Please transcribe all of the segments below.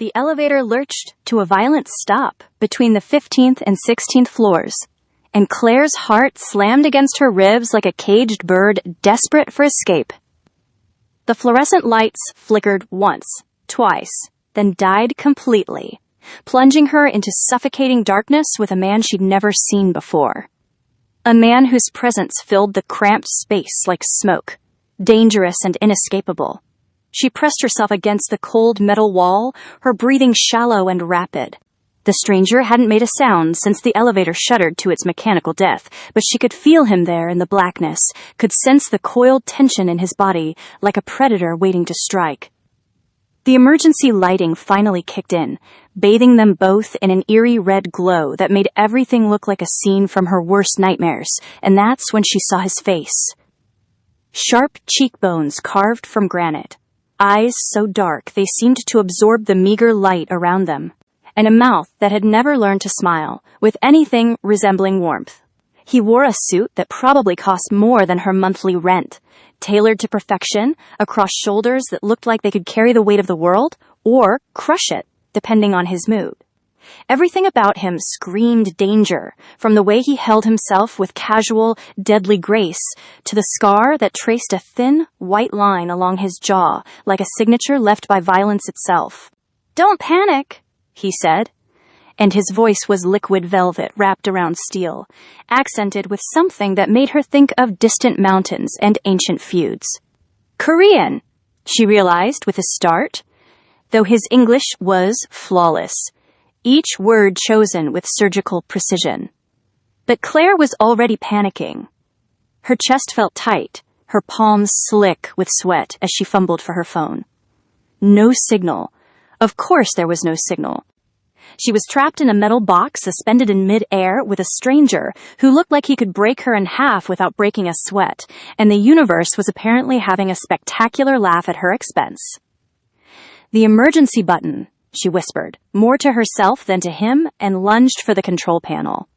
The elevator lurched to a violent stop between the 15th and 16th floors, and Claire's heart slammed against her ribs like a caged bird desperate for escape. The fluorescent lights flickered once, twice, then died completely, plunging her into suffocating darkness with a man she'd never seen before. A man whose presence filled the cramped space like smoke, dangerous and inescapable. She pressed herself against the cold metal wall, her breathing shallow and rapid. The stranger hadn't made a sound since the elevator shuddered to its mechanical death, but she could feel him there in the blackness, could sense the coiled tension in his body like a predator waiting to strike. The emergency lighting finally kicked in, bathing them both in an eerie red glow that made everything look like a scene from her worst nightmares, and that's when she saw his face. Sharp cheekbones carved from granite, eyes so dark they seemed to absorb the meager light around them, and a mouth that had never learned to smile with anything resembling warmth. He wore a suit that probably cost more than her monthly rent, tailored to perfection, across shoulders that looked like they could carry the weight of the world, or crush it, depending on his mood. Everything about him screamed danger, from the way he held himself with casual, deadly grace, to the scar that traced a thin, white line along his jaw, like a signature left by violence itself. "Don't panic," he said, and his voice was liquid velvet wrapped around steel, accented with something that made her think of distant mountains and ancient feuds. Korean, she realized with a start, though his English was flawless, each word chosen with surgical precision. But Claire was already panicking. Her chest felt tight, her palms slick with sweat as she fumbled for her phone. No signal. Of course there was no signal. She was trapped in a metal box suspended in mid-air with a stranger who looked like he could break her in half without breaking a sweat, and the universe was apparently having a spectacular laugh at her expense. "The emergency button," she whispered, more to herself than to him, and lunged for the control panel.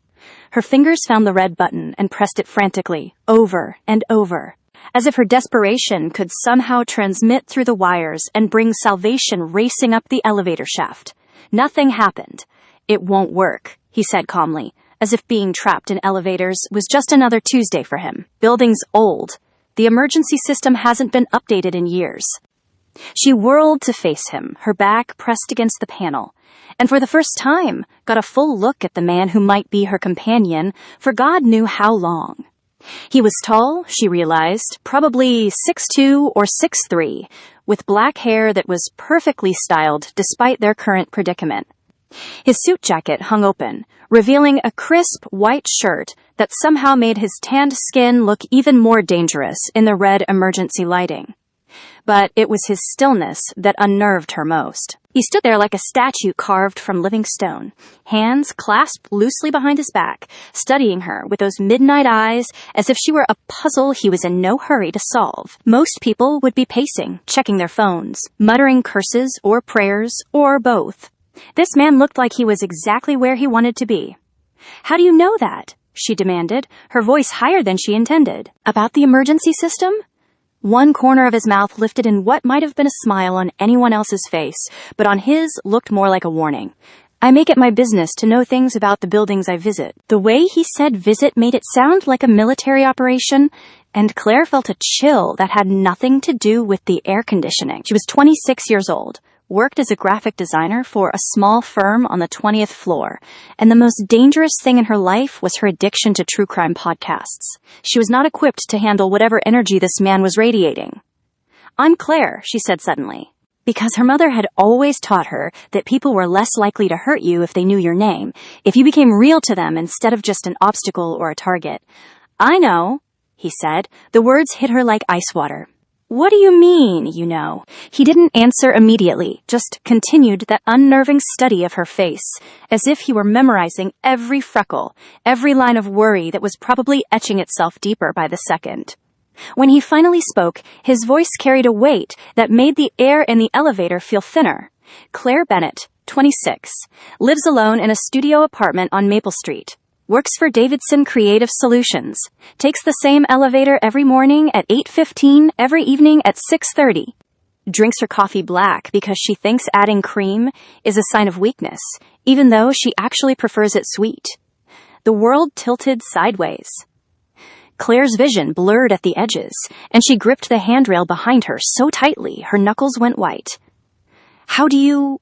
Her fingers found the red button and pressed it frantically, over and over, as if her desperation could somehow transmit through the wires and bring salvation racing up the elevator shaft. Nothing happened. "It won't work," he said calmly, as if being trapped in elevators was just another Tuesday for him. "Building's old. The emergency system hasn't been updated in years." She whirled to face him, her back pressed against the panel, and for the first time got a full look at the man who might be her companion for God knew how long. He was tall, she realized, probably 6'2" or 6'3", with black hair that was perfectly styled despite their current predicament. His suit jacket hung open, revealing a crisp white shirt that somehow made his tanned skin look even more dangerous in the red emergency lighting. But it was his stillness that unnerved her most. He stood there like a statue carved from living stone, hands clasped loosely behind his back, studying her with those midnight eyes as if she were a puzzle he was in no hurry to solve. Most people would be pacing, checking their phones, muttering curses or prayers, or both. This man looked like he was exactly where he wanted to be. "How do you know that?" she demanded, her voice higher than she intended. "About the emergency system?" One corner of his mouth lifted in what might have been a smile on anyone else's face, but on his looked more like a warning. "I make it my business to know things about the buildings I visit." The way he said visit made it sound like a military operation, and Claire felt a chill that had nothing to do with the air conditioning. She was 26 years old, worked as a graphic designer for a small firm on the 20th floor, and the most dangerous thing in her life was her addiction to true crime podcasts. She was not equipped to handle whatever energy this man was radiating. "I'm Claire," she said suddenly, because her mother had always taught her that people were less likely to hurt you if they knew your name, if you became real to them instead of just an obstacle or a target. "I know," he said. The words hit her like ice water. "What do you mean, you know?" He didn't answer immediately, just continued that unnerving study of her face, as if he were memorizing every freckle, every line of worry that was probably etching itself deeper by the second. When he finally spoke, his voice carried a weight that made the air in the elevator feel thinner. "Claire Bennett, 26, lives alone in a studio apartment on Maple Street. Works for Davidson Creative Solutions. Takes the same elevator every morning at 8:15, every evening at 6:30. drinks her coffee black because she thinks adding cream is a sign of weakness, even though she actually prefers it sweet. The world tilted sideways. Claire's vision blurred at the edges, and she gripped the handrail behind her so tightly her knuckles went white. Who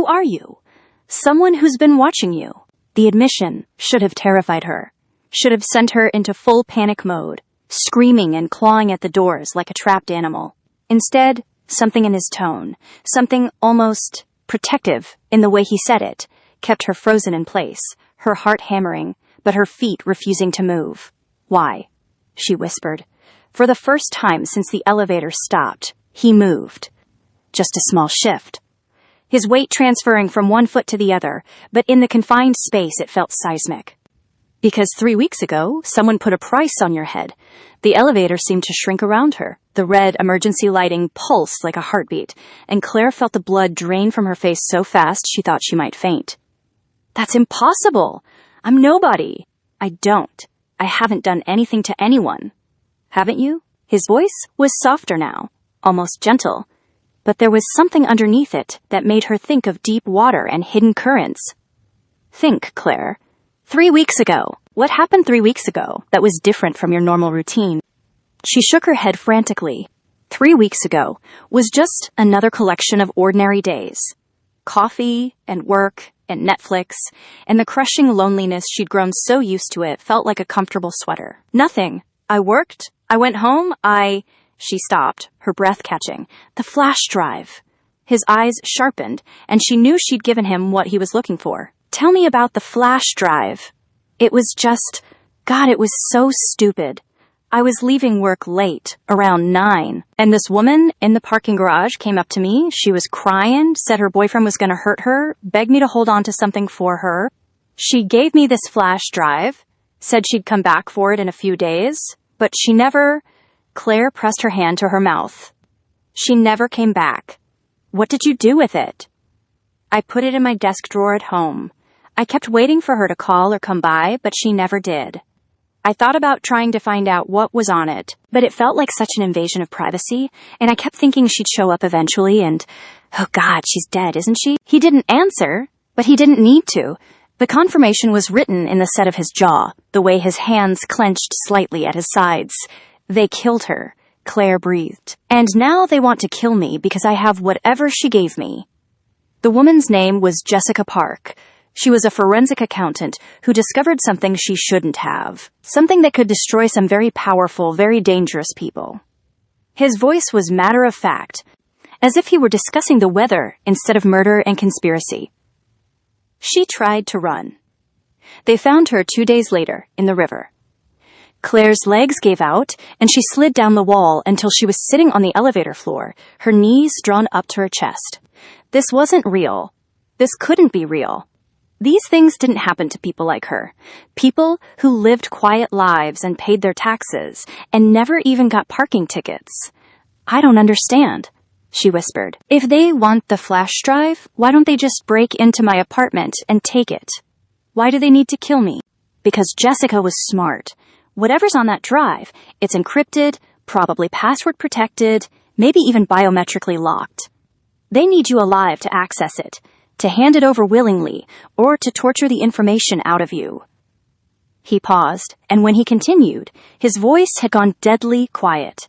are you? Someone who's been watching you. The admission should have terrified her, should have sent her into full panic mode, screaming and clawing at the doors like a trapped animal. Instead, something in his tone, something almost protective in the way he said it, kept her frozen in place, her heart hammering, but her feet refusing to move. Why? She whispered. For the first time since the elevator stopped, he moved. Just a small shift. His weight transferring from one foot to the other, but in the confined space it felt seismic. Because 3 weeks ago, someone put a price on your head. The elevator seemed to shrink around her. The red emergency lighting pulsed like a heartbeat, and Claire felt the blood drain from her face so fast she thought she might faint. That's impossible! I'm nobody! I haven't done anything to anyone. Haven't you? His voice was softer now, almost gentle. But there was something underneath it that made her think of deep water and hidden currents. Think, Claire. 3 weeks ago. What happened 3 weeks ago that was different from your normal routine? She shook her head frantically. 3 weeks ago was just another collection of ordinary days. Coffee and work and Netflix, and the crushing loneliness she'd grown so used to it felt like a comfortable sweater. Nothing. I worked. I went home. She stopped, her breath catching. The flash drive. His eyes sharpened, and she knew she'd given him what he was looking for. Tell me about the flash drive. It was so stupid. I was leaving work late, around 9, and this woman in the parking garage came up to me. She was crying, said her boyfriend was going to hurt her, begged me to hold on to something for her. She gave me this flash drive, said she'd come back for it in a few days, but she never... Claire pressed her hand to her mouth. She never came back. What did you do with it? I put it in my desk drawer at home. I kept waiting for her to call or come by, but she never did. I thought about trying to find out what was on it, but it felt like such an invasion of privacy, and I kept thinking she'd show up eventually and, oh God, she's dead, isn't she? He didn't answer, but he didn't need to. The confirmation was written in the set of his jaw, the way his hands clenched slightly at his sides. They killed her, Claire breathed. And now they want to kill me because I have whatever she gave me. The woman's name was Jessica Park. She was a forensic accountant who discovered something she shouldn't have. Something that could destroy some very powerful, very dangerous people. His voice was matter of fact, as if he were discussing the weather instead of murder and conspiracy. She tried to run. They found her 2 days later in the river. Claire's legs gave out, and she slid down the wall until she was sitting on the elevator floor, her knees drawn up to her chest. This wasn't real. This couldn't be real. These things didn't happen to people like her. People who lived quiet lives and paid their taxes, and never even got parking tickets. I don't understand, she whispered. If they want the flash drive, why don't they just break into my apartment and take it? Why do they need to kill me? Because Jessica was smart. Whatever's on that drive, it's encrypted, probably password protected, maybe even biometrically locked. They need you alive to access it, to hand it over willingly, or to torture the information out of you. He paused, and when he continued, his voice had gone deadly quiet.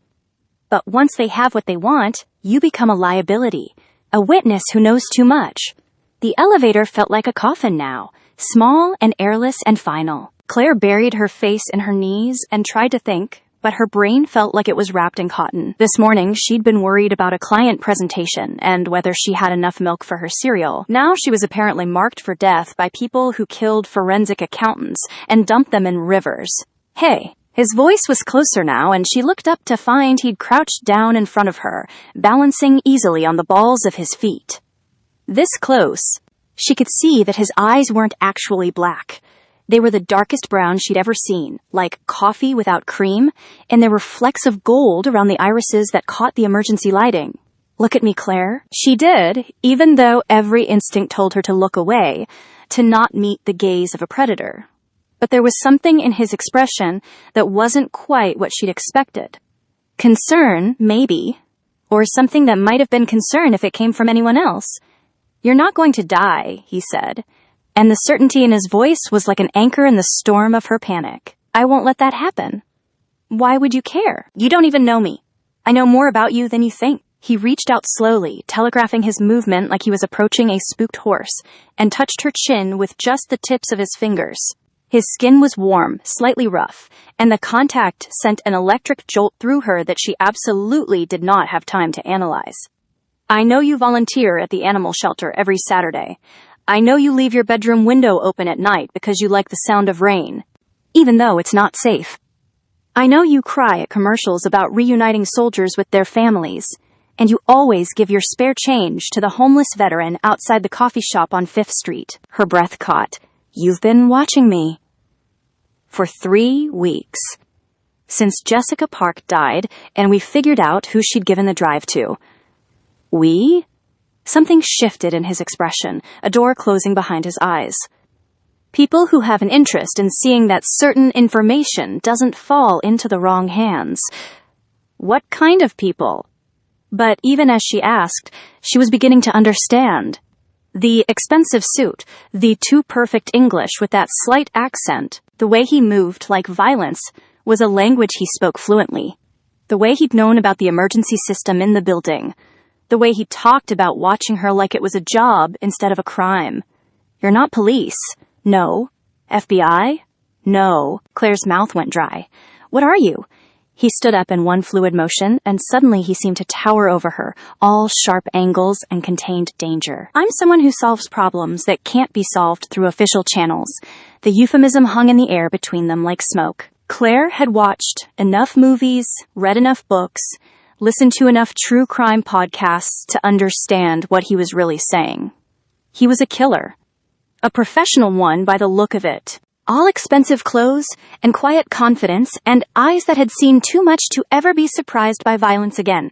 But once they have what they want, you become a liability, a witness who knows too much. The elevator felt like a coffin now, small and airless and final. Claire buried her face in her knees and tried to think, but her brain felt like it was wrapped in cotton. This morning, she'd been worried about a client presentation and whether she had enough milk for her cereal. Now she was apparently marked for death by people who killed forensic accountants and dumped them in rivers. Hey, his voice was closer now, and she looked up to find he'd crouched down in front of her, balancing easily on the balls of his feet. This close, she could see that his eyes weren't actually black. They were the darkest brown she'd ever seen, like coffee without cream, and there were flecks of gold around the irises that caught the emergency lighting. Look at me, Claire. She did, even though every instinct told her to look away, to not meet the gaze of a predator. But there was something in his expression that wasn't quite what she'd expected. Concern, maybe. or something that might have been concern if it came from anyone else. "You're not going to die," he said, and the certainty in his voice was like an anchor in the storm of her panic. "I won't let that happen." "Why would you care? You don't even know me. I know more about you than you think." He reached out slowly, telegraphing his movement like he was approaching a spooked horse, and touched her chin with just the tips of his fingers. His skin was warm, slightly rough, and the contact sent an electric jolt through her that she absolutely did not have time to analyze. "I know you volunteer at the animal shelter every Saturday. I know you leave your bedroom window open at night because you like the sound of rain, even though it's not safe. I know you cry at commercials about reuniting soldiers with their families, and you always give your spare change to the homeless veteran outside the coffee shop on 5th Street. Her breath caught. "You've been watching me." "For 3 weeks. Since Jessica Park died, and we figured out who she'd given the drive to." "We?" Something shifted in his expression, a door closing behind his eyes. "People who have an interest in seeing that certain information doesn't fall into the wrong hands." "What kind of people?" But even as she asked, she was beginning to understand. The expensive suit, the too perfect English with that slight accent, the way he moved like violence, was a language he spoke fluently. The way he'd known about the emergency system in the building. The way he talked about watching her like it was a job instead of a crime. "You're not police." "No." "FBI?" "No." Claire's mouth went dry. "What are you?" He stood up in one fluid motion, and suddenly he seemed to tower over her, all sharp angles and contained danger. "I'm someone who solves problems that can't be solved through official channels." The euphemism hung in the air between them like smoke. Claire had watched enough movies, read enough books, listened to enough true crime podcasts to understand what he was really saying. He was a killer. A professional one by the look of it. All expensive clothes and quiet confidence and eyes that had seen too much to ever be surprised by violence again.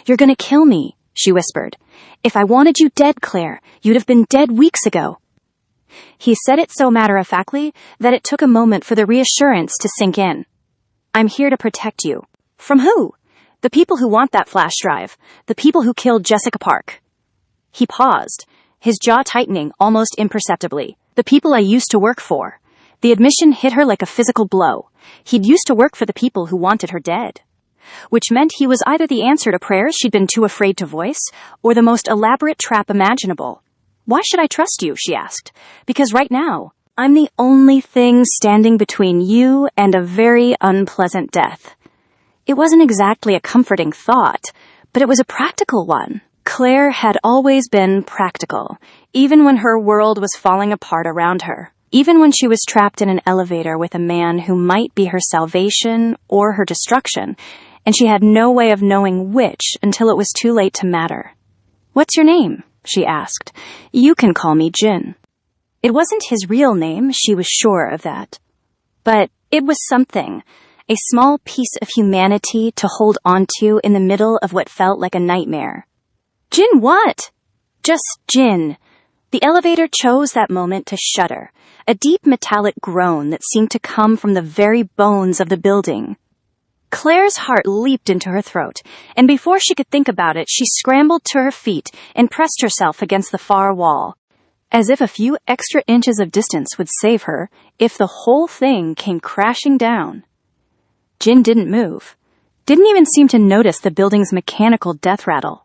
"You're gonna kill me," she whispered. "If I wanted you dead, Claire, you'd have been dead weeks ago." He said it so matter-of-factly that it took a moment for the reassurance to sink in. "I'm here to protect you." "From who?" "The people who want that flash drive. The people who killed Jessica Park." He paused, his jaw tightening almost imperceptibly. "The people I used to work for." The admission hit her like a physical blow. He'd used to work for the people who wanted her dead. Which meant he was either the answer to prayers she'd been too afraid to voice, or the most elaborate trap imaginable. "Why should I trust you?" she asked. "Because right now, I'm the only thing standing between you and a very unpleasant death." It wasn't exactly a comforting thought, but it was a practical one. Claire had always been practical, even when her world was falling apart around her. Even when she was trapped in an elevator with a man who might be her salvation or her destruction, and she had no way of knowing which until it was too late to matter. "What's your name?" she asked. "You can call me Jin." It wasn't his real name, she was sure of that. But it was something, a small piece of humanity to hold onto in the middle of what felt like a nightmare. "Jin what?" "Just Jin." The elevator chose that moment to shudder, a deep metallic groan that seemed to come from the very bones of the building. Claire's heart leaped into her throat, and before she could think about it, she scrambled to her feet and pressed herself against the far wall, as if a few extra inches of distance would save her if the whole thing came crashing down. Jin didn't move, didn't even seem to notice the building's mechanical death rattle.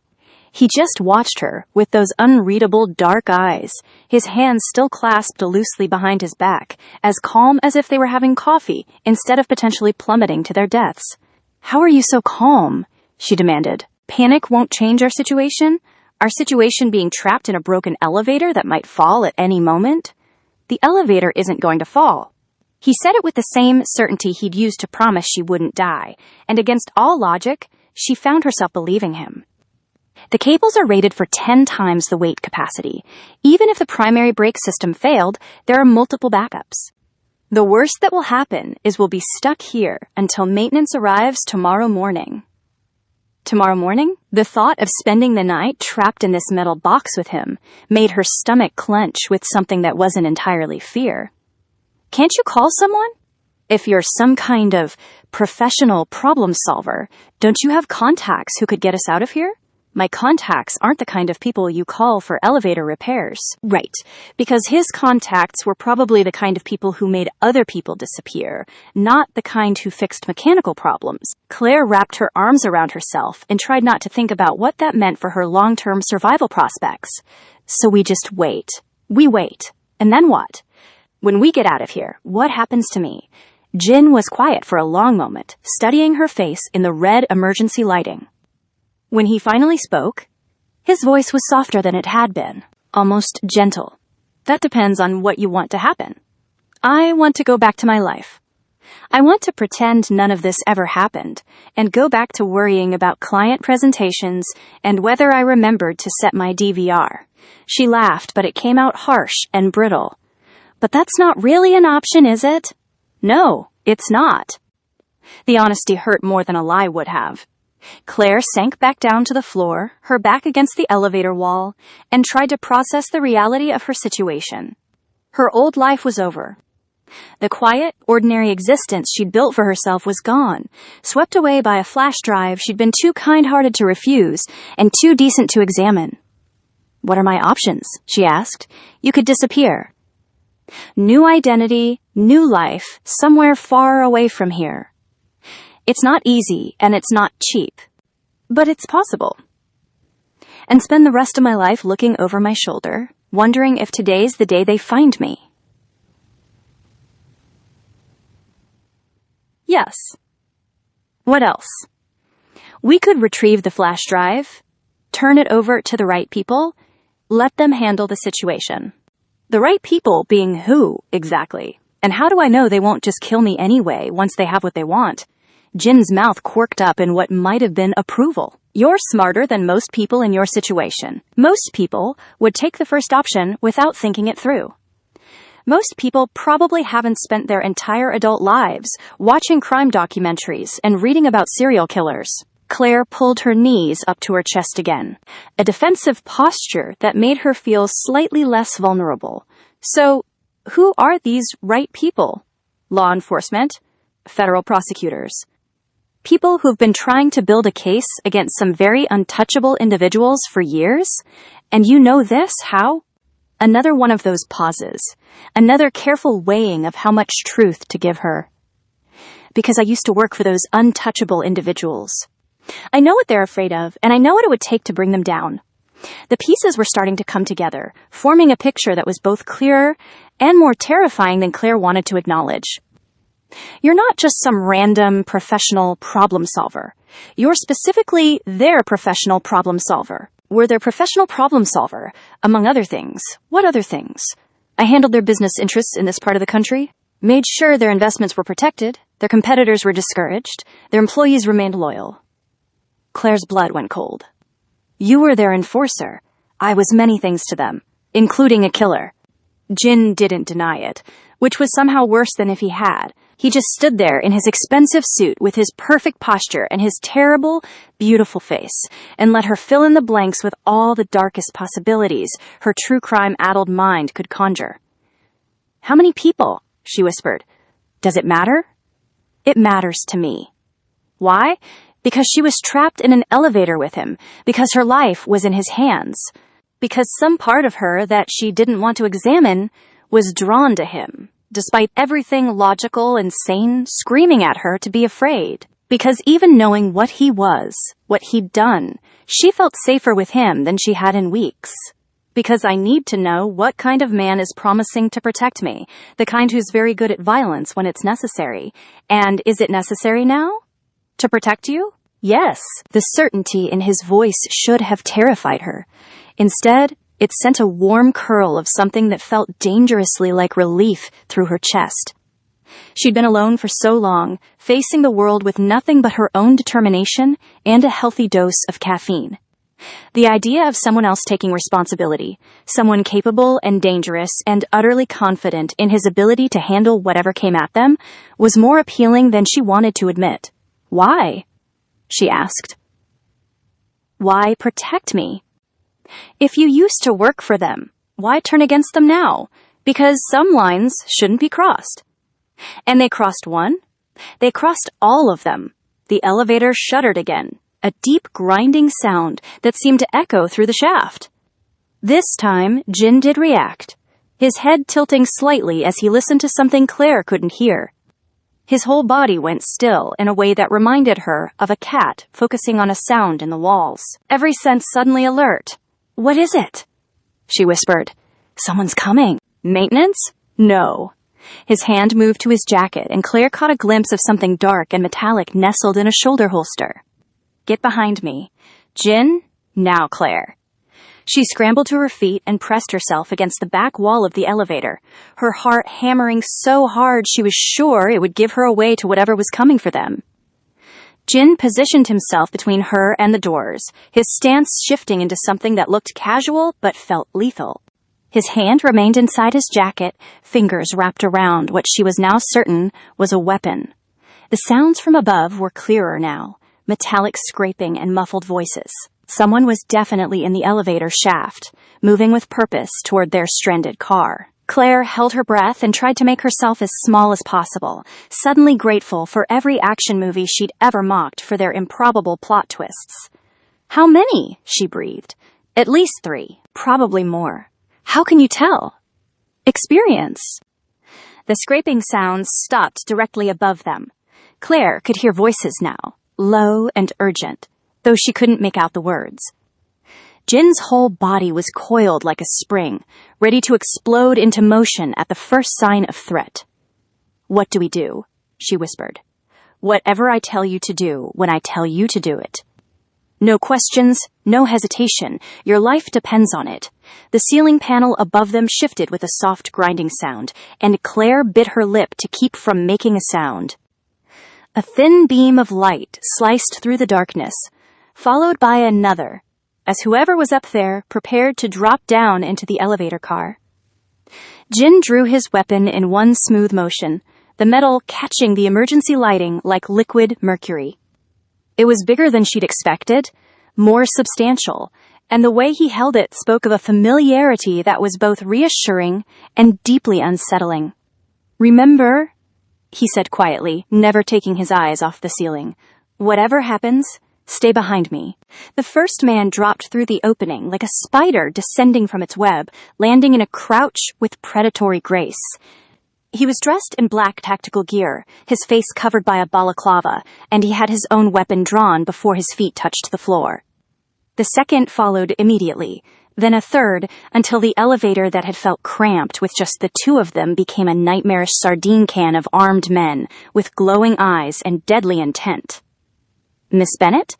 He just watched her with those unreadable dark eyes, his hands still clasped loosely behind his back, as calm as if they were having coffee instead of potentially plummeting to their deaths. "How are you so calm?" she demanded. "Panic won't change our situation? Our situation being trapped in a broken elevator that might fall at any moment? The elevator isn't going to fall." He said it with the same certainty he'd used to promise she wouldn't die, and against all logic, she found herself believing him. The cables are rated for 10 times the weight capacity. Even if the primary brake system failed, there are multiple backups. The worst that will happen is we'll be stuck here until maintenance arrives tomorrow morning. Tomorrow morning? The thought of spending the night trapped in this metal box with him made her stomach clench with something that wasn't entirely fear. "Can't you call someone?" If you're some kind of professional problem solver, don't you have contacts who could get us out of here? My contacts aren't the kind of people you call for elevator repairs. Right, because his contacts were probably the kind of people who made other people disappear, not the kind who fixed mechanical problems. Claire wrapped her arms around herself and tried not to think about what that meant for her long-term survival prospects. So we just wait. We wait. And then what? When we get out of here, what happens to me? Jin was quiet for a long moment, studying her face in the red emergency lighting. When he finally spoke, his voice was softer than it had been, almost gentle. That depends on what you want to happen. I want to go back to my life. I want to pretend none of this ever happened and go back to worrying about client presentations and whether I remembered to set my DVR. She laughed, but it came out harsh and brittle. But that's not really an option, is it? No, it's not. The honesty hurt more than a lie would have. Claire sank back down to the floor, her back against the elevator wall, and tried to process the reality of her situation. Her old life was over. The quiet, ordinary existence she'd built for herself was gone, swept away by a flash drive she'd been too kind-hearted to refuse and too decent to examine. "What are my options?" she asked. "You could disappear. New identity, new life, somewhere far away from here. It's not easy, and it's not cheap. But it's possible. And spend the rest of my life looking over my shoulder, wondering if today's the day they find me." Yes. What else? We could retrieve the flash drive, turn it over to the right people, let them handle the situation. The right people being who, exactly? And how do I know they won't just kill me anyway once they have what they want? Jin's mouth quirked up in what might have been approval. You're smarter than most people in your situation. Most people would take the first option without thinking it through. Most people probably haven't spent their entire adult lives watching crime documentaries and reading about serial killers. Claire pulled her knees up to her chest again, a defensive posture that made her feel slightly less vulnerable. So, who are these right people? Law enforcement? Federal prosecutors? People who've been trying to build a case against some very untouchable individuals for years? And you know this, how? Another one of those pauses. Another careful weighing of how much truth to give her. Because I used to work for those untouchable individuals. I know what they're afraid of, and I know what it would take to bring them down. The pieces were starting to come together, forming a picture that was both clearer and more terrifying than Claire wanted to acknowledge. You're not just some random professional problem solver. You're specifically their professional problem solver. We're their professional problem solver, among other things. What other things? I handled their business interests in this part of the country, made sure their investments were protected, their competitors were discouraged, their employees remained loyal. Claire's blood went cold. You were their enforcer. I was many things to them, including a killer. Jin didn't deny it, which was somehow worse than if he had. He just stood there in his expensive suit with his perfect posture and his terrible, beautiful face, and let her fill in the blanks with all the darkest possibilities her true crime-addled mind could conjure. "How many people?" she whispered. "Does it matter?" "It matters to me." Why? Because she was trapped in an elevator with him, because her life was in his hands, because some part of her that she didn't want to examine was drawn to him, despite everything logical and sane screaming at her to be afraid. Because even knowing what he was, what he'd done, she felt safer with him than she had in weeks. Because I need to know what kind of man is promising to protect me, the kind who's very good at violence when it's necessary. And is it necessary now? To protect you? Yes. The certainty in his voice should have terrified her. Instead, it sent a warm curl of something that felt dangerously like relief through her chest. She'd been alone for so long, facing the world with nothing but her own determination and a healthy dose of caffeine. The idea of someone else taking responsibility, someone capable and dangerous and utterly confident in his ability to handle whatever came at them, was more appealing than she wanted to admit. "Why?" she asked. "Why protect me? If you used to work for them, why turn against them now? Because some lines shouldn't be crossed. And they crossed one. They crossed all of them. The elevator shuddered again, a deep grinding sound that seemed to echo through the shaft. This time, Jin did react, his head tilting slightly as he listened to something Claire couldn't hear. His whole body went still in a way that reminded her of a cat focusing on a sound in the walls, every sense suddenly alert. "What is it?" she whispered. "Someone's coming." "Maintenance?" "No." His hand moved to his jacket, and Claire caught a glimpse of something dark and metallic nestled in a shoulder holster. "Get behind me." "Jin? Now, Claire." She scrambled to her feet and pressed herself against the back wall of the elevator, her heart hammering so hard she was sure it would give her away to whatever was coming for them. Jin positioned himself between her and the doors, his stance shifting into something that looked casual but felt lethal. His hand remained inside his jacket, fingers wrapped around what she was now certain was a weapon. The sounds from above were clearer now, metallic scraping and muffled voices. Someone was definitely in the elevator shaft, moving with purpose toward their stranded car. Claire held her breath and tried to make herself as small as possible, suddenly grateful for every action movie she'd ever mocked for their improbable plot twists. "How many?" she breathed. "At least 3, probably more." "How can you tell?" "Experience." The scraping sounds stopped directly above them. Claire could hear voices now, low and urgent, though she couldn't make out the words. Jin's whole body was coiled like a spring, ready to explode into motion at the first sign of threat. "What do we do?" she whispered. "Whatever I tell you to do when I tell you to do it. No questions, no hesitation. Your life depends on it." The ceiling panel above them shifted with a soft grinding sound, and Claire bit her lip to keep from making a sound. A thin beam of light sliced through the darkness, followed by another, as whoever was up there prepared to drop down into the elevator car. Jin drew his weapon in one smooth motion, the metal catching the emergency lighting like liquid mercury. It was bigger than she'd expected, more substantial, and the way he held it spoke of a familiarity that was both reassuring and deeply unsettling. "Remember," he said quietly, never taking his eyes off the ceiling, "whatever happens, stay behind me." The first man dropped through the opening like a spider descending from its web, landing in a crouch with predatory grace. He was dressed in black tactical gear, his face covered by a balaclava, and he had his own weapon drawn before his feet touched the floor. The second followed immediately, then a third, until the elevator that had felt cramped with just the two of them became a nightmarish sardine can of armed men with glowing eyes and deadly intent. "Miss Bennett?"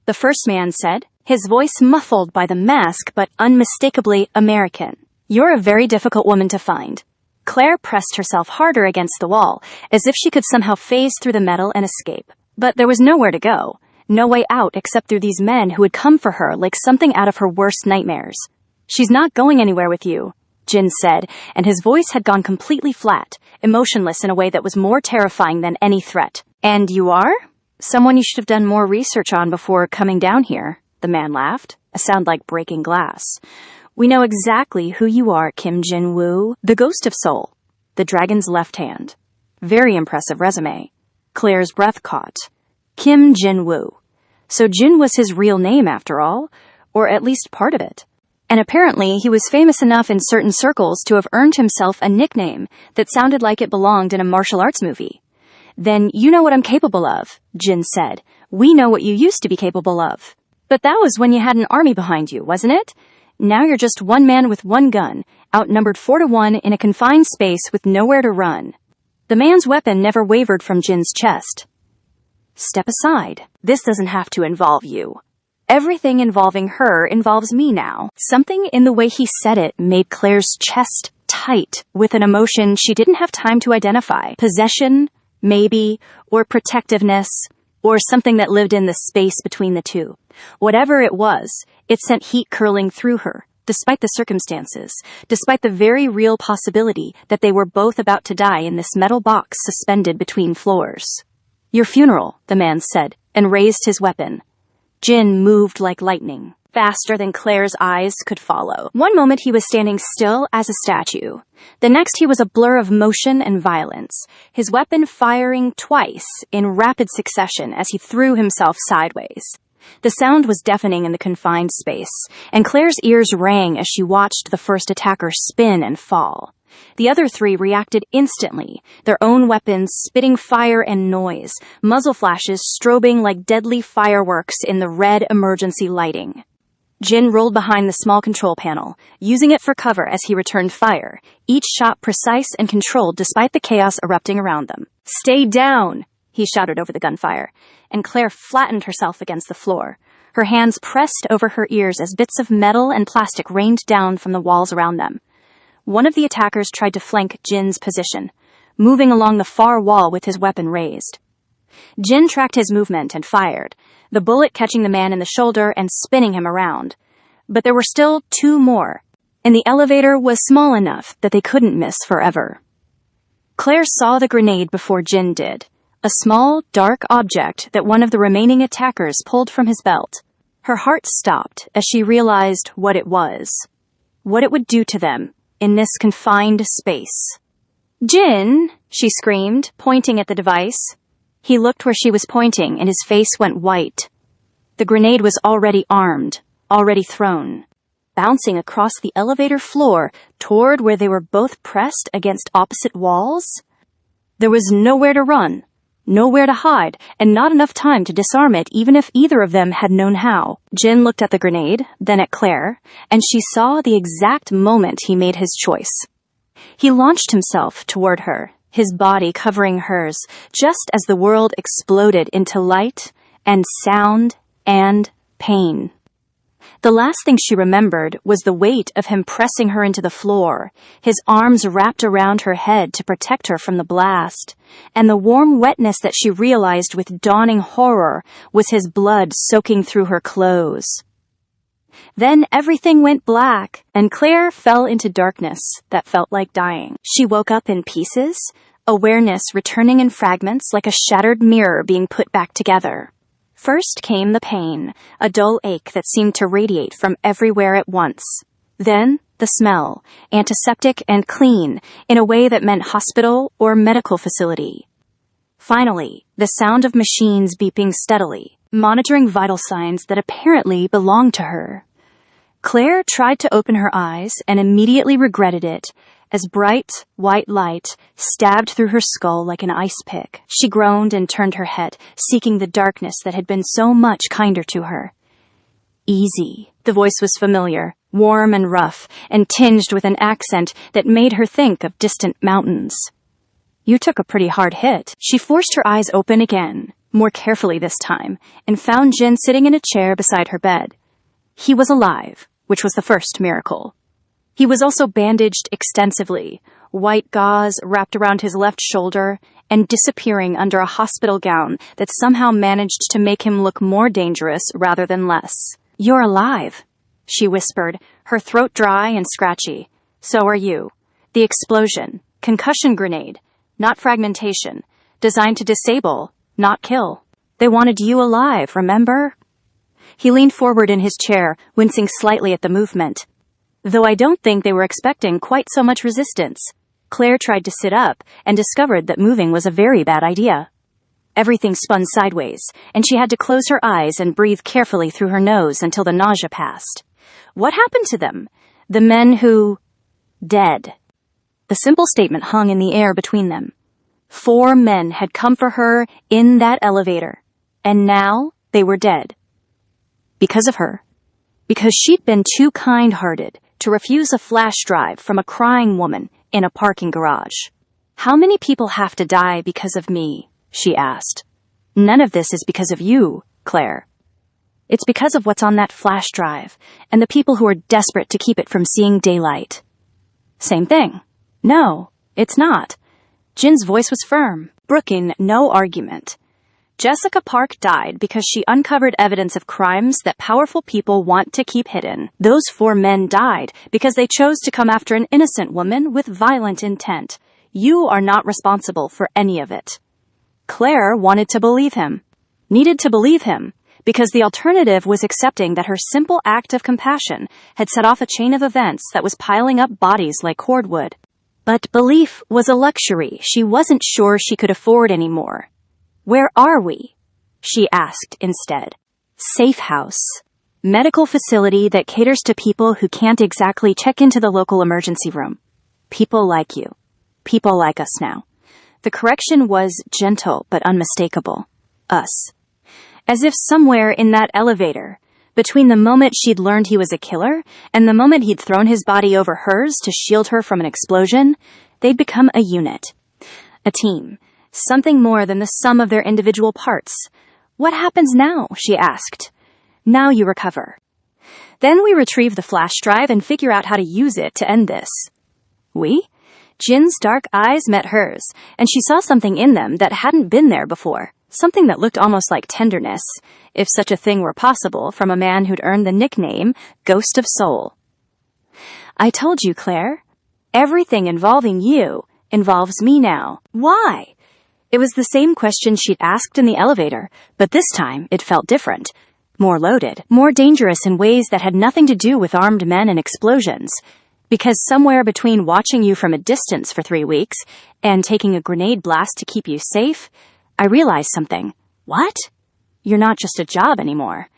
the first man said, his voice muffled by the mask but unmistakably American. "You're a very difficult woman to find." Claire pressed herself harder against the wall, as if she could somehow phase through the metal and escape. But there was nowhere to go, no way out except through these men who had come for her like something out of her worst nightmares. "She's not going anywhere with you," Jin said, and his voice had gone completely flat, emotionless in a way that was more terrifying than any threat. "And you are? Someone you should have done more research on before coming down here," the man laughed, a sound like breaking glass. "We know exactly who you are, Kim Jin-woo, the ghost of Seoul, the dragon's left hand." Very impressive resume. Claire's breath caught. Kim Jin-woo. So Jin was his real name after all, or at least part of it. And apparently he was famous enough in certain circles to have earned himself a nickname that sounded like it belonged in a martial arts movie. "Then you know what I'm capable of," Jin said. "We know what you used to be capable of. But that was when you had an army behind you, wasn't it? Now you're just one man with one gun, outnumbered 4-1 in a confined space with nowhere to run." The man's weapon never wavered from Jin's chest. "Step aside. This doesn't have to involve you. Everything involving her involves me now." Something in the way he said it made Claire's chest tight with an emotion she didn't have time to identify. Possession, maybe, or protectiveness, or something that lived in the space between the two. Whatever it was, it sent heat curling through her, despite the circumstances, despite the very real possibility that they were both about to die in this metal box suspended between floors. "Your funeral," the man said, and raised his weapon. Jin moved like lightning. faster than Claire's eyes could follow. One moment he was standing still as a statue. The next he was a blur of motion and violence, his weapon firing twice in rapid succession as he threw himself sideways. The sound was deafening in the confined space, and Claire's ears rang as she watched the first attacker spin and fall. The other three reacted instantly, their own weapons spitting fire and noise, muzzle flashes strobing like deadly fireworks in the red emergency lighting. Jin rolled behind the small control panel, using it for cover as he returned fire, each shot precise and controlled despite the chaos erupting around them. "Stay down!" he shouted over the gunfire, and Claire flattened herself against the floor, her hands pressed over her ears as bits of metal and plastic rained down from the walls around them. One of the attackers tried to flank Jin's position, moving along the far wall with his weapon raised. Jin tracked his movement and fired, the bullet catching the man in the shoulder and spinning him around. But there were still two more, and the elevator was small enough that they couldn't miss forever. Claire saw the grenade before Jin did, a small, dark object that one of the remaining attackers pulled from his belt. Her heart stopped as she realized what it was, what it would do to them in this confined space. "Jin!" she screamed, pointing at the device. He looked where she was pointing, and his face went white. The grenade was already armed, already thrown, bouncing across the elevator floor toward where they were both pressed against opposite walls. There was nowhere to run, nowhere to hide, and not enough time to disarm it even if either of them had known how. Jin looked at the grenade, then at Claire, and she saw the exact moment he made his choice. He launched himself toward her, his body covering hers, just as the world exploded into light and sound and pain. The last thing she remembered was the weight of him pressing her into the floor, his arms wrapped around her head to protect her from the blast, and the warm wetness that she realized with dawning horror was his blood soaking through her clothes. Then everything went black, and Claire fell into darkness that felt like dying. She woke up in pieces, awareness returning in fragments like a shattered mirror being put back together. First came the pain, a dull ache that seemed to radiate from everywhere at once. Then the smell, antiseptic and clean, in a way that meant hospital or medical facility. Finally, the sound of machines beeping steadily, monitoring vital signs that apparently belonged to her. Claire tried to open her eyes and immediately regretted it, as bright, white light stabbed through her skull like an ice pick. She groaned and turned her head, seeking the darkness that had been so much kinder to her. "Easy." The voice was familiar, warm and rough, and tinged with an accent that made her think of distant mountains. "You took a pretty hard hit." She forced her eyes open again, more carefully this time, and found Jin sitting in a chair beside her bed. He was alive, which was the first miracle. He was also bandaged extensively, white gauze wrapped around his left shoulder and disappearing under a hospital gown that somehow managed to make him look more dangerous rather than less. "You're alive," she whispered, her throat dry and scratchy. "So are you. The explosion, concussion grenade, not fragmentation, designed to disable, not kill. They wanted you alive, remember?" He leaned forward in his chair, wincing slightly at the movement. Though I don't think they were expecting quite so much resistance. Claire tried to sit up and discovered that moving was a very bad idea. Everything spun sideways, and she had to close her eyes and breathe carefully through her nose until the nausea passed. What happened to them? The men who... dead. The simple statement hung in the air between them. 4 men had come for her in that elevator, and now they were dead. Because of her. Because she'd been too kind-hearted to refuse a flash drive from a crying woman in a parking garage. "How many people have to die because of me?" she asked. "None of this is because of you, Claire. It's because of what's on that flash drive and the people who are desperate to keep it from seeing daylight." "Same thing." "No, it's not." Jin's voice was firm, brooking no argument. Jessica Park died because she uncovered evidence of crimes that powerful people want to keep hidden. Those 4 men died because they chose to come after an innocent woman with violent intent. You are not responsible for any of it. Claire wanted to believe him, needed to believe him, because the alternative was accepting that her simple act of compassion had set off a chain of events that was piling up bodies like cordwood. But belief was a luxury she wasn't sure she could afford anymore. "Where are we?" she asked instead. "Safe house. Medical facility that caters to people who can't exactly check into the local emergency room. People like you. People like us now." The correction was gentle but unmistakable. Us. As if somewhere in that elevator, between the moment she'd learned he was a killer and the moment he'd thrown his body over hers to shield her from an explosion, they'd become a unit. A team. Something more than the sum of their individual parts. "What happens now?" she asked. "Now you recover. Then we retrieve the flash drive and figure out how to use it to end this." "We?" Jin's dark eyes met hers, and she saw something in them that hadn't been there before. Something that looked almost like tenderness, if such a thing were possible from a man who'd earned the nickname Ghost of Soul. "I told you, Claire. Everything involving you involves me now." "Why?" It was the same question she'd asked in the elevator, but this time it felt different. More loaded, more dangerous in ways that had nothing to do with armed men and explosions. Because somewhere between watching you from a distance for 3 weeks and taking a grenade blast to keep you safe, I realized something. "What?" "You're not just a job anymore."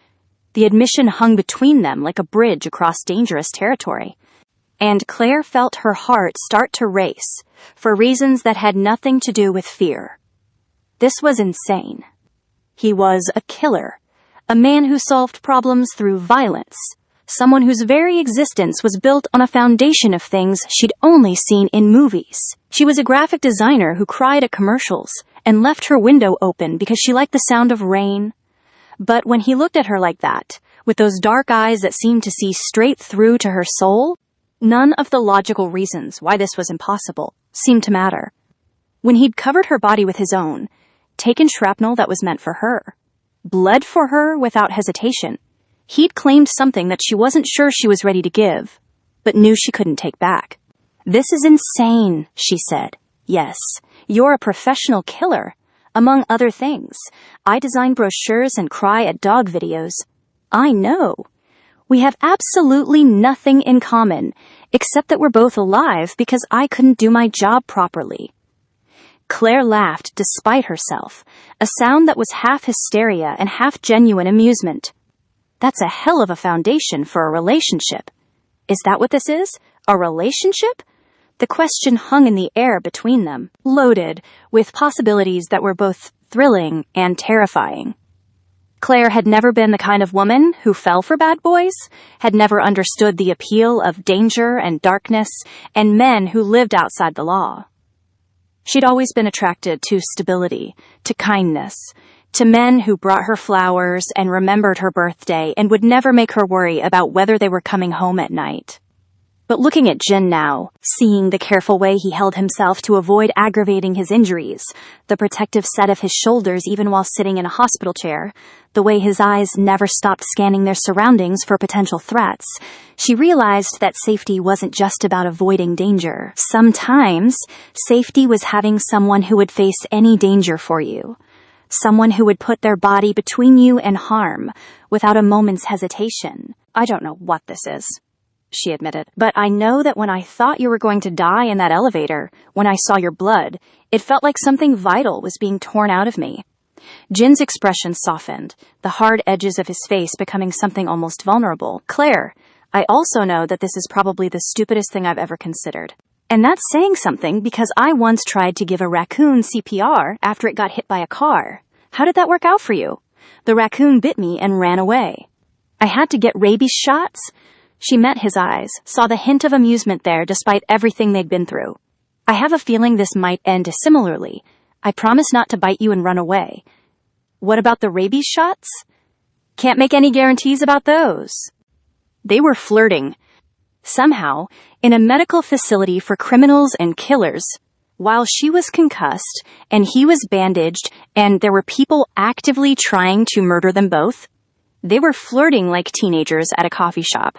The admission hung between them like a bridge across dangerous territory. And Claire felt her heart start to race, for reasons that had nothing to do with fear. This was insane. He was a killer, a man who solved problems through violence, someone whose very existence was built on a foundation of things she'd only seen in movies. She was a graphic designer who cried at commercials and left her window open because she liked the sound of rain. But when he looked at her like that, with those dark eyes that seemed to see straight through to her soul, none of the logical reasons why this was impossible seemed to matter. When he'd covered her body with his own, taken shrapnel that was meant for her, bled for her without hesitation, he'd claimed something that she wasn't sure she was ready to give, but knew she couldn't take back. "This is insane," she said. "Yes, you're a professional killer. Among other things, I design brochures and cry at dog videos. I know. We have absolutely nothing in common, except that we're both alive because I couldn't do my job properly." Claire laughed despite herself, a sound that was half hysteria and half genuine amusement. "That's a hell of a foundation for a relationship." "Is that what this is? A relationship?" The question hung in the air between them, loaded with possibilities that were both thrilling and terrifying. Claire had never been the kind of woman who fell for bad boys, had never understood the appeal of danger and darkness and men who lived outside the law. She'd always been attracted to stability, to kindness, to men who brought her flowers and remembered her birthday and would never make her worry about whether they were coming home at night. But looking at Jin now, seeing the careful way he held himself to avoid aggravating his injuries, the protective set of his shoulders even while sitting in a hospital chair, the way his eyes never stopped scanning their surroundings for potential threats, she realized that safety wasn't just about avoiding danger. Sometimes, safety was having someone who would face any danger for you. Someone who would put their body between you and harm, without a moment's hesitation. "I don't know what this is," she admitted, "but I know that when I thought you were going to die in that elevator, when I saw your blood, it felt like something vital was being torn out of me." Jin's expression softened, the hard edges of his face becoming something almost vulnerable. "Claire, I also know that this is probably the stupidest thing I've ever considered. And that's saying something because I once tried to give a raccoon CPR after it got hit by a car. How did that work out for you? The raccoon bit me and ran away. I had to get rabies shots." She met his eyes, saw the hint of amusement there despite everything they'd been through. "I have a feeling this might end similarly. I promise not to bite you and run away." "What about the rabies shots?" "Can't make any guarantees about those." They were flirting. Somehow, in a medical facility for criminals and killers, while she was concussed and he was bandaged and there were people actively trying to murder them both, they were flirting like teenagers at a coffee shop.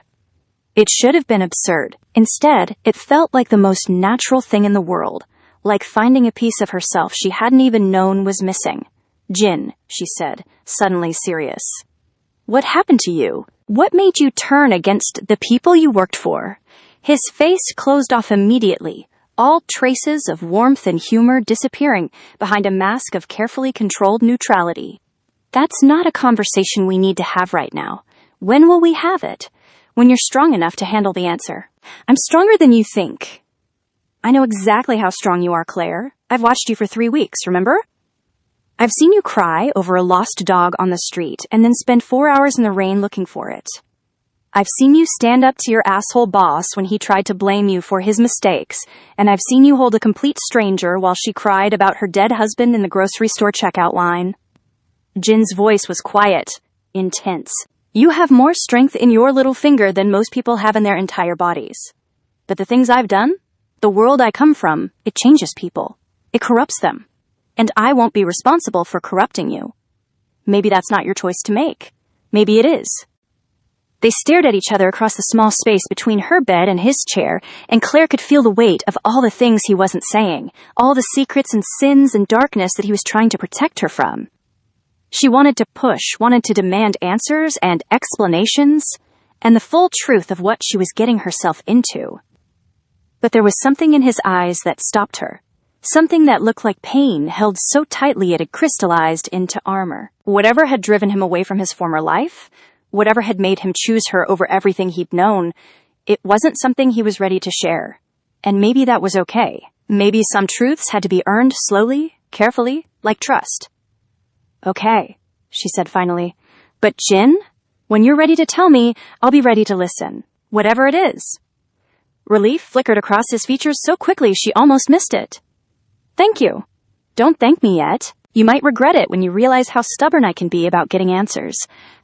It should have been absurd. Instead, it felt like the most natural thing in the world, like finding a piece of herself she hadn't even known was missing. "Jin," she said, suddenly serious. What happened to you? What made you turn against the people you worked for? His face closed off immediately, all traces of warmth and humor disappearing behind a mask of carefully controlled neutrality. That's not a conversation we need to have right now. When will we have it? When you're strong enough to handle the answer. I'm stronger than you think. I know exactly how strong you are, Claire. I've watched you for 3 weeks, remember? I've seen you cry over a lost dog on the street and then spend 4 hours in the rain looking for it. I've seen you stand up to your asshole boss when he tried to blame you for his mistakes, and I've seen you hold a complete stranger while she cried about her dead husband in the grocery store checkout line. Jin's voice was quiet, intense. You have more strength in your little finger than most people have in their entire bodies. But the things I've done, the world I come from, it changes people. It corrupts them. And I won't be responsible for corrupting you. Maybe that's not your choice to make. Maybe it is. They stared at each other across the small space between her bed and his chair, and Claire could feel the weight of all the things he wasn't saying, all the secrets and sins and darkness that he was trying to protect her from. She wanted to push, wanted to demand answers and explanations, and the full truth of what she was getting herself into. But there was something in his eyes that stopped her. Something that looked like pain held so tightly it had crystallized into armor. Whatever had driven him away from his former life, whatever had made him choose her over everything he'd known, it wasn't something he was ready to share. And maybe that was okay. Maybe some truths had to be earned slowly, carefully, like trust. Okay, she said finally. But Jin, when you're ready to tell me, I'll be ready to listen. Whatever it is. Relief flickered across his features so quickly she almost missed it. Thank you. Don't thank me yet. You might regret it when you realize how stubborn I can be about getting answers.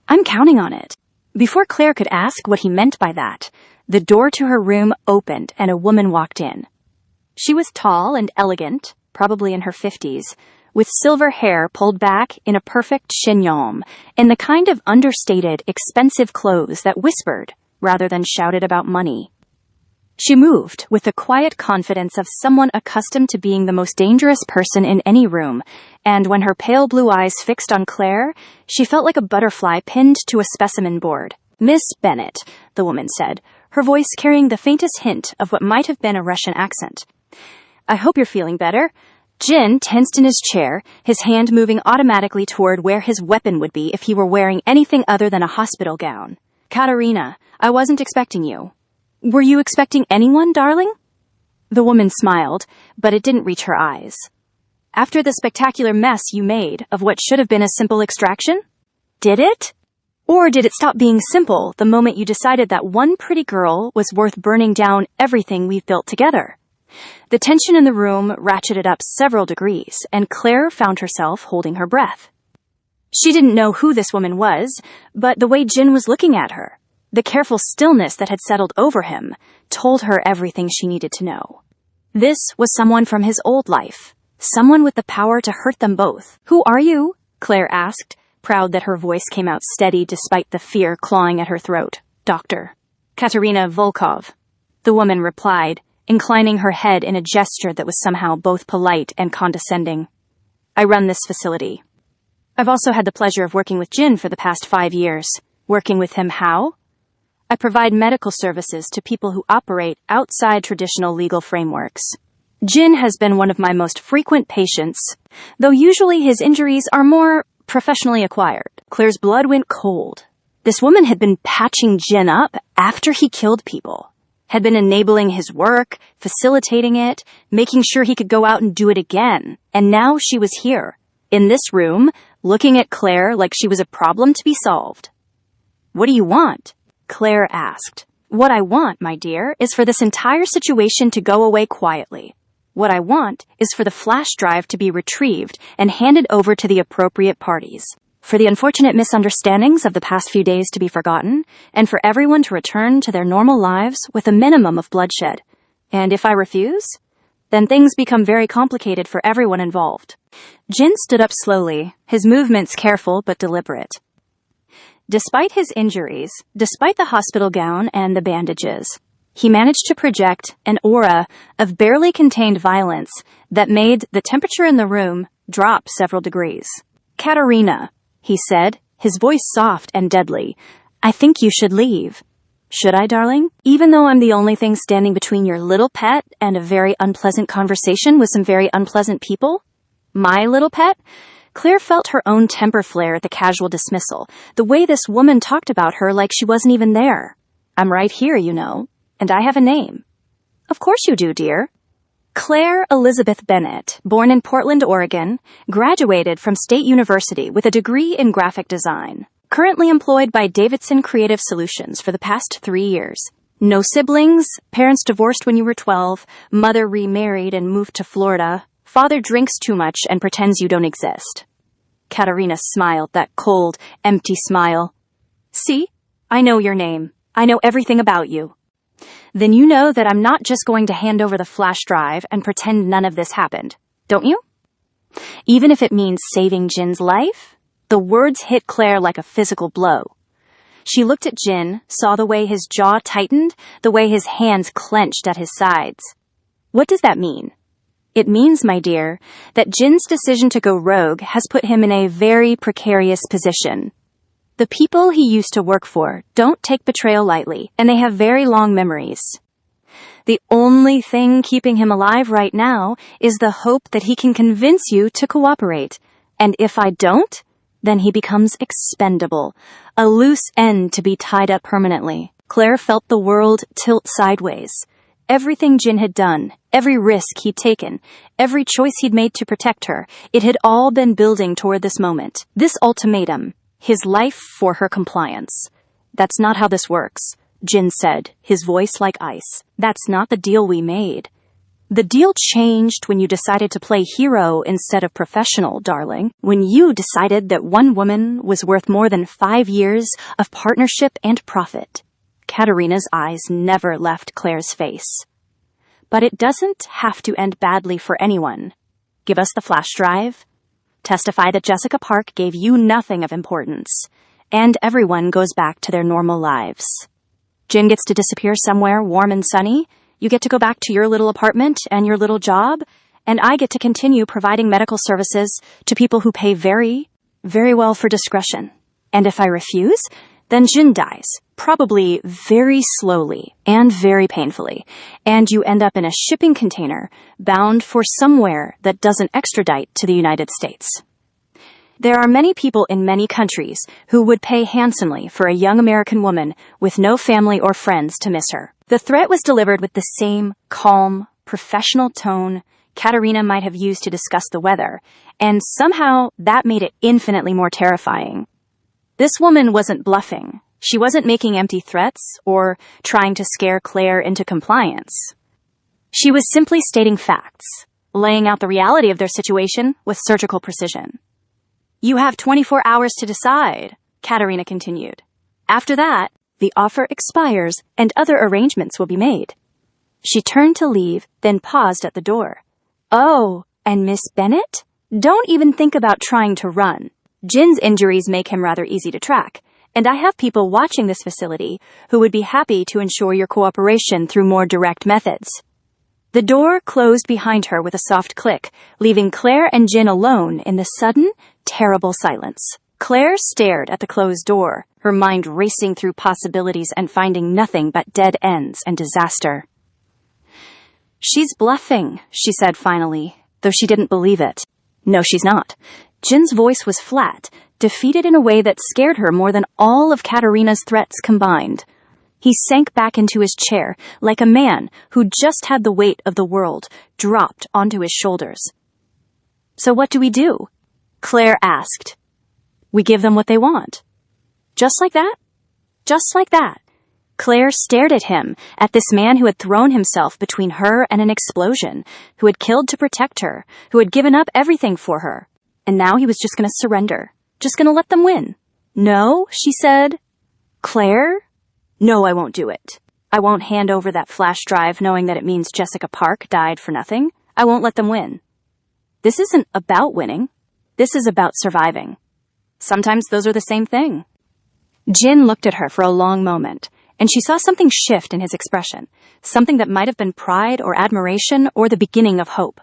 I'm counting on it. Before Claire could ask what he meant by that, the door to her room opened and a woman walked in. She was tall and elegant, probably in her 50s, with silver hair pulled back in a perfect chignon, and the kind of understated, expensive clothes that whispered rather than shouted about money. She moved with the quiet confidence of someone accustomed to being the most dangerous person in any room, and when her pale blue eyes fixed on Claire, she felt like a butterfly pinned to a specimen board. Miss Bennett, the woman said, her voice carrying the faintest hint of what might have been a Russian accent. I hope you're feeling better. Jin tensed in his chair, his hand moving automatically toward where his weapon would be if he were wearing anything other than a hospital gown. Katerina, I wasn't expecting you. Were you expecting anyone, darling? The woman smiled, but it didn't reach her eyes. After the spectacular mess you made of what should have been a simple extraction? Did it? Or did it stop being simple the moment you decided that one pretty girl was worth burning down everything we've built together? The tension in the room ratcheted up several degrees, and Claire found herself holding her breath. She didn't know who this woman was, but the way Jin was looking at her, the careful stillness that had settled over him, told her everything she needed to know. This was someone from his old life, someone with the power to hurt them both. Who are you? Claire asked, proud that her voice came out steady despite the fear clawing at her throat. Dr. Katerina Volkov, the woman replied, inclining her head in a gesture that was somehow both polite and condescending. I run this facility. I've also had the pleasure of working with Jin for the past 5 years. Working with him how? I provide medical services to people who operate outside traditional legal frameworks. Jin has been one of my most frequent patients, though usually his injuries are more professionally acquired. Claire's blood went cold. This woman had been patching Jin up after he killed people, had been enabling his work, facilitating it, making sure he could go out and do it again. And now she was here, in this room, looking at Claire like she was a problem to be solved. What do you want? Claire asked. What I want, my dear, is for this entire situation to go away quietly. What I want is for the flash drive to be retrieved and handed over to the appropriate parties, for the unfortunate misunderstandings of the past few days to be forgotten, and for everyone to return to their normal lives with a minimum of bloodshed. And if I refuse, then things become very complicated for everyone involved. Jin stood up slowly, his movements careful but deliberate. Despite his injuries, despite the hospital gown and the bandages, he managed to project an aura of barely contained violence that made the temperature in the room drop several degrees. Katerina, he said, his voice soft and deadly. "I think you should leave." "Should I, darling? Even though I'm the only thing standing between your little pet and a very unpleasant conversation with some very unpleasant people?" My little pet? Claire felt her own temper flare at the casual dismissal, the way this woman talked about her like she wasn't even there. "I'm right here, you know, and I have a name." "Of course you do, dear." Claire Elizabeth Bennett, born in Portland, Oregon, graduated from State University with a degree in graphic design. Currently employed by Davidson Creative Solutions for the past 3 years. No siblings, parents divorced when you were 12, mother remarried and moved to Florida, father drinks too much and pretends you don't exist. Katerina smiled, that cold, empty smile. "See, I know your name. I know everything about you." "Then you know that I'm not just going to hand over the flash drive and pretend none of this happened, don't you? Even if it means saving Jin's life?" The words hit Claire like a physical blow. She looked at Jin, saw the way his jaw tightened, the way his hands clenched at his sides. "What does that mean?" "It means, my dear, that Jin's decision to go rogue has put him in a very precarious position. The people he used to work for don't take betrayal lightly, and they have very long memories. The only thing keeping him alive right now is the hope that he can convince you to cooperate. And if I don't, then he becomes expendable, a loose end to be tied up permanently." Claire felt the world tilt sideways. Everything Jin had done, every risk he'd taken, every choice he'd made to protect her, it had all been building toward this moment. This ultimatum, his life for her compliance. "That's not how this works," Jin said, his voice like ice. "That's not the deal we made. The deal changed when you decided to play hero instead of professional, darling. When you decided that one woman was worth more than 5 years of partnership and profit." Katerina's eyes never left Claire's face. "But it doesn't have to end badly for anyone. Give us the flash drive. Testify that Jessica Park gave you nothing of importance. And everyone goes back to their normal lives. Jin gets to disappear somewhere warm and sunny. You get to go back to your little apartment and your little job, and I get to continue providing medical services to people who pay very, very well for discretion. And if I refuse, then Jin dies, probably very slowly and very painfully, and you end up in a shipping container bound for somewhere that doesn't extradite to the United States. There are many people in many countries who would pay handsomely for a young American woman with no family or friends to miss her." The threat was delivered with the same calm, professional tone Katerina might have used to discuss the weather, and somehow that made it infinitely more terrifying. This woman wasn't bluffing. She wasn't making empty threats or trying to scare Claire into compliance. She was simply stating facts, laying out the reality of their situation with surgical precision. "You have 24 hours to decide," Katerina continued. "After that, the offer expires and other arrangements will be made." She turned to leave, then paused at the door. "Oh, and Miss Bennett? Don't even think about trying to run. Jin's injuries make him rather easy to track, and I have people watching this facility who would be happy to ensure your cooperation through more direct methods." The door closed behind her with a soft click, leaving Claire and Jin alone in the sudden, terrible silence. Claire stared at the closed door, her mind racing through possibilities and finding nothing but dead ends and disaster. "She's bluffing," she said finally, though she didn't believe it. "No, she's not." Jin's voice was flat, defeated in a way that scared her more than all of Katerina's threats combined. He sank back into his chair like a man who just had the weight of the world dropped onto his shoulders. "So what do we do?" Claire asked. "We give them what they want." "Just like that?" "Just like that." Claire stared at him, at this man who had thrown himself between her and an explosion, who had killed to protect her, who had given up everything for her. And now he was just going to surrender, just going to let them win. "No," she said. "Claire? No, I won't do it. I won't hand over that flash drive knowing that it means Jessica Park died for nothing. I won't let them win. This isn't about winning. This is about surviving. Sometimes those are the same thing." Jin looked at her for a long moment, and she saw something shift in his expression, something that might have been pride or admiration or the beginning of hope.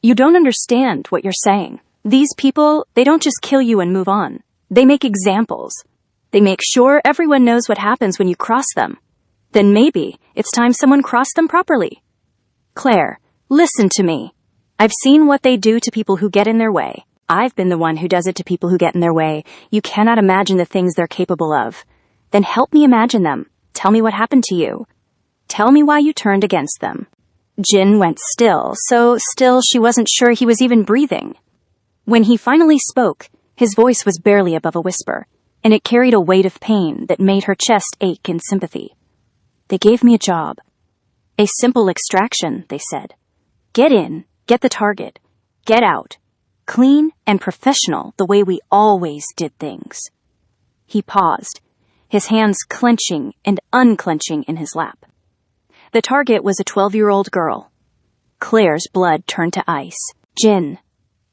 "You don't understand what you're saying. These people, they don't just kill you and move on. They make examples. They make sure everyone knows what happens when you cross them. Then maybe it's time someone crossed them properly. Claire, listen to me. I've seen what they do to people who get in their way. I've been the one who does it to people who get in their way. You cannot imagine the things they're capable of. Then help me imagine them. Tell me what happened to you. Tell me why you turned against them. Jin went still, so still she wasn't sure he was even breathing. When he finally spoke, his voice was barely above a whisper, and it carried a weight of pain that made her chest ache in sympathy. They gave me a job. A simple extraction, they said. Get in, get the target, get out. Clean and professional, the way we always did things. He paused, his hands clenching and unclenching in his lap. The target was a 12-year-old girl. Claire's blood turned to ice. Jin.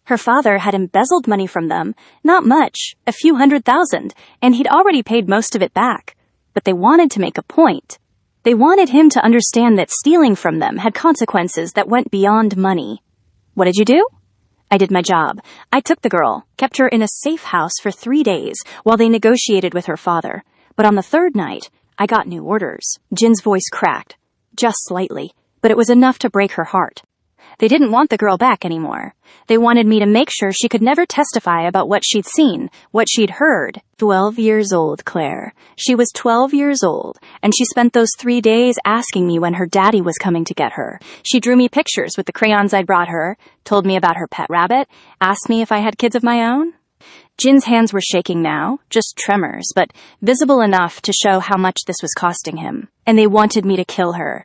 Her father had embezzled money from them, not much, a few $100,000, and he'd already paid most of it back. But they wanted to make a point. They wanted him to understand that stealing from them had consequences that went beyond money. What did you do? I did my job. I took the girl, kept her in a safe house for 3 days while they negotiated with her father. But on the third night, I got new orders. Jin's voice cracked, just slightly, but it was enough to break her heart. They didn't want the girl back anymore. They wanted me to make sure she could never testify about what she'd seen, what she'd heard. 12 years old, Claire. She was 12 years old, and she spent those 3 days asking me when her daddy was coming to get her. She drew me pictures with the crayons I'd brought her, told me about her pet rabbit, asked me if I had kids of my own. Jin's hands were shaking now, just tremors, but visible enough to show how much this was costing him. And they wanted me to kill her.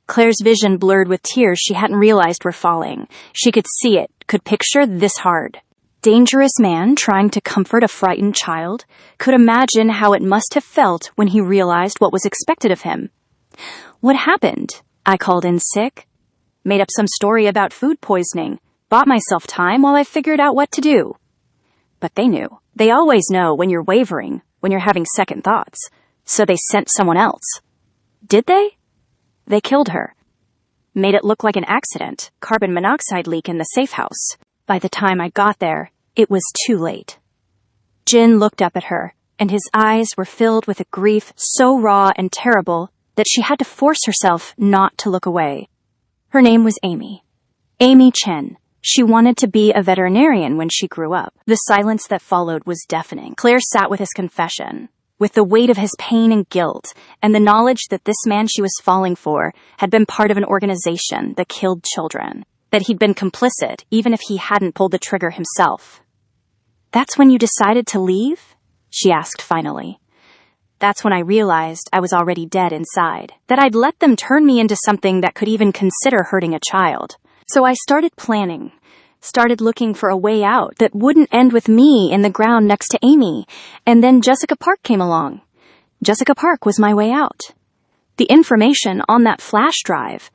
Claire's vision blurred with tears she hadn't realized were falling. She could see it, could picture this hard. Dangerous man trying to comfort a frightened child, could imagine how it must have felt when he realized what was expected of him. What happened? I called in sick. Made up some story about food poisoning. Bought myself time while I figured out what to do. But they knew. They always know when you're wavering, when you're having second thoughts. So they sent someone else. Did they? They killed her. Made it look like an accident, carbon monoxide leak in the safe house. By the time I got there, it was too late. Jin looked up at her, and his eyes were filled with a grief so raw and terrible that she had to force herself not to look away. Her name was Amy. Amy Chen. She wanted to be a veterinarian when she grew up. The silence that followed was deafening. Claire sat with his confession, with the weight of his pain and guilt, and the knowledge that this man she was falling for had been part of an organization that killed children, that he'd been complicit even if he hadn't pulled the trigger himself. That's when you decided to leave? She asked finally. That's when I realized I was already dead inside, that I'd let them turn me into something that could even consider hurting a child. So I started planning, started looking for a way out that wouldn't end with me in the ground next to Amy, and then Jessica Park came along. Jessica Park was my way out. The information on that flash drive,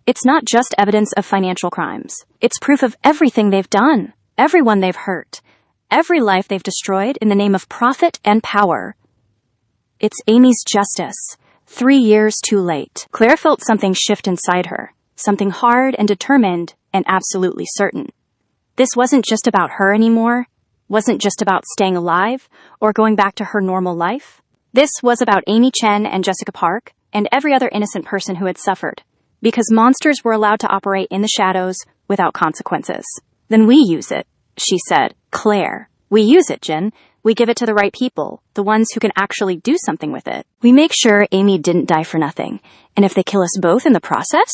it's not just evidence of financial crimes. It's proof of everything they've done, everyone they've hurt, every life they've destroyed in the name of profit and power. It's Amy's justice. 3 years too late. Claire felt something shift inside her, something hard and determined and absolutely certain. This wasn't just about her anymore, wasn't just about staying alive or going back to her normal life. This was about Amy Chen and Jessica Park and every other innocent person who had suffered, because monsters were allowed to operate in the shadows without consequences. Then we use it, she said. Claire, we use it, Jin. We give it to the right people, the ones who can actually do something with it. We make sure Amy didn't die for nothing, and if they kill us both in the process,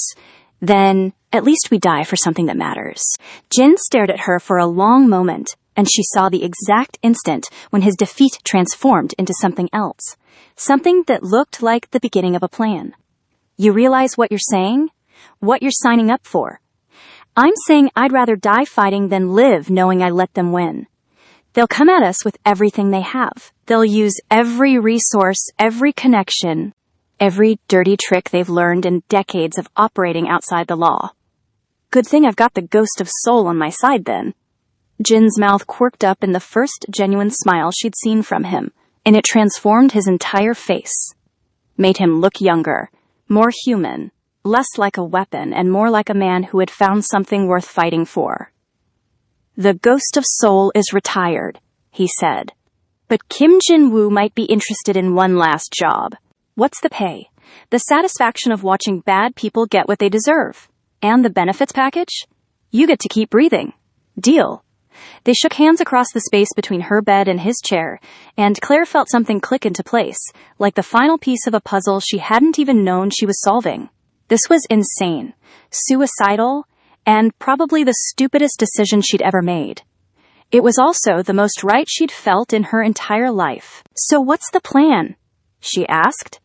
then at least we die for something that matters. Jin stared at her for a long moment, and she saw the exact instant when his defeat transformed into something else, something that looked like the beginning of a plan. You realize what you're saying? What you're signing up for? I'm saying I'd rather die fighting than live knowing I let them win. They'll come at us with everything they have. They'll use every resource, every connection, every dirty trick they've learned in decades of operating outside the law. Good thing I've got the ghost of soul on my side then. Jin's mouth quirked up in the first genuine smile she'd seen from him, and it transformed his entire face. Made him look younger, more human, less like a weapon and more like a man who had found something worth fighting for. The ghost of soul is retired, he said. But Kim Jin-woo might be interested in one last job. What's the pay? The satisfaction of watching bad people get what they deserve. And the benefits package? You get to keep breathing. Deal. They shook hands across the space between her bed and his chair, and Claire felt something click into place, like the final piece of a puzzle she hadn't even known she was solving. This was insane, suicidal, and probably the stupidest decision she'd ever made. It was also the most right she'd felt in her entire life. So what's the plan? She asked.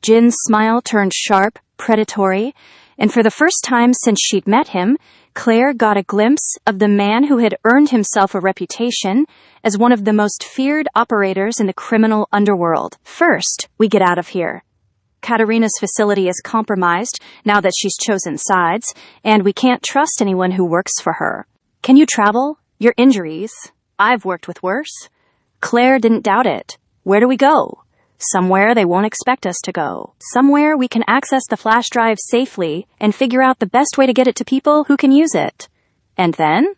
Jin's smile turned sharp, predatory, and for the first time since she'd met him, Claire got a glimpse of the man who had earned himself a reputation as one of the most feared operators in the criminal underworld. First, we get out of here. Katerina's facility is compromised now that she's chosen sides, and we can't trust anyone who works for her. Can you travel? Your injuries. I've worked with worse. Claire didn't doubt it. Where do we go? Somewhere they won't expect us to go. Somewhere we can access the flash drive safely and figure out the best way to get it to people who can use it. And then?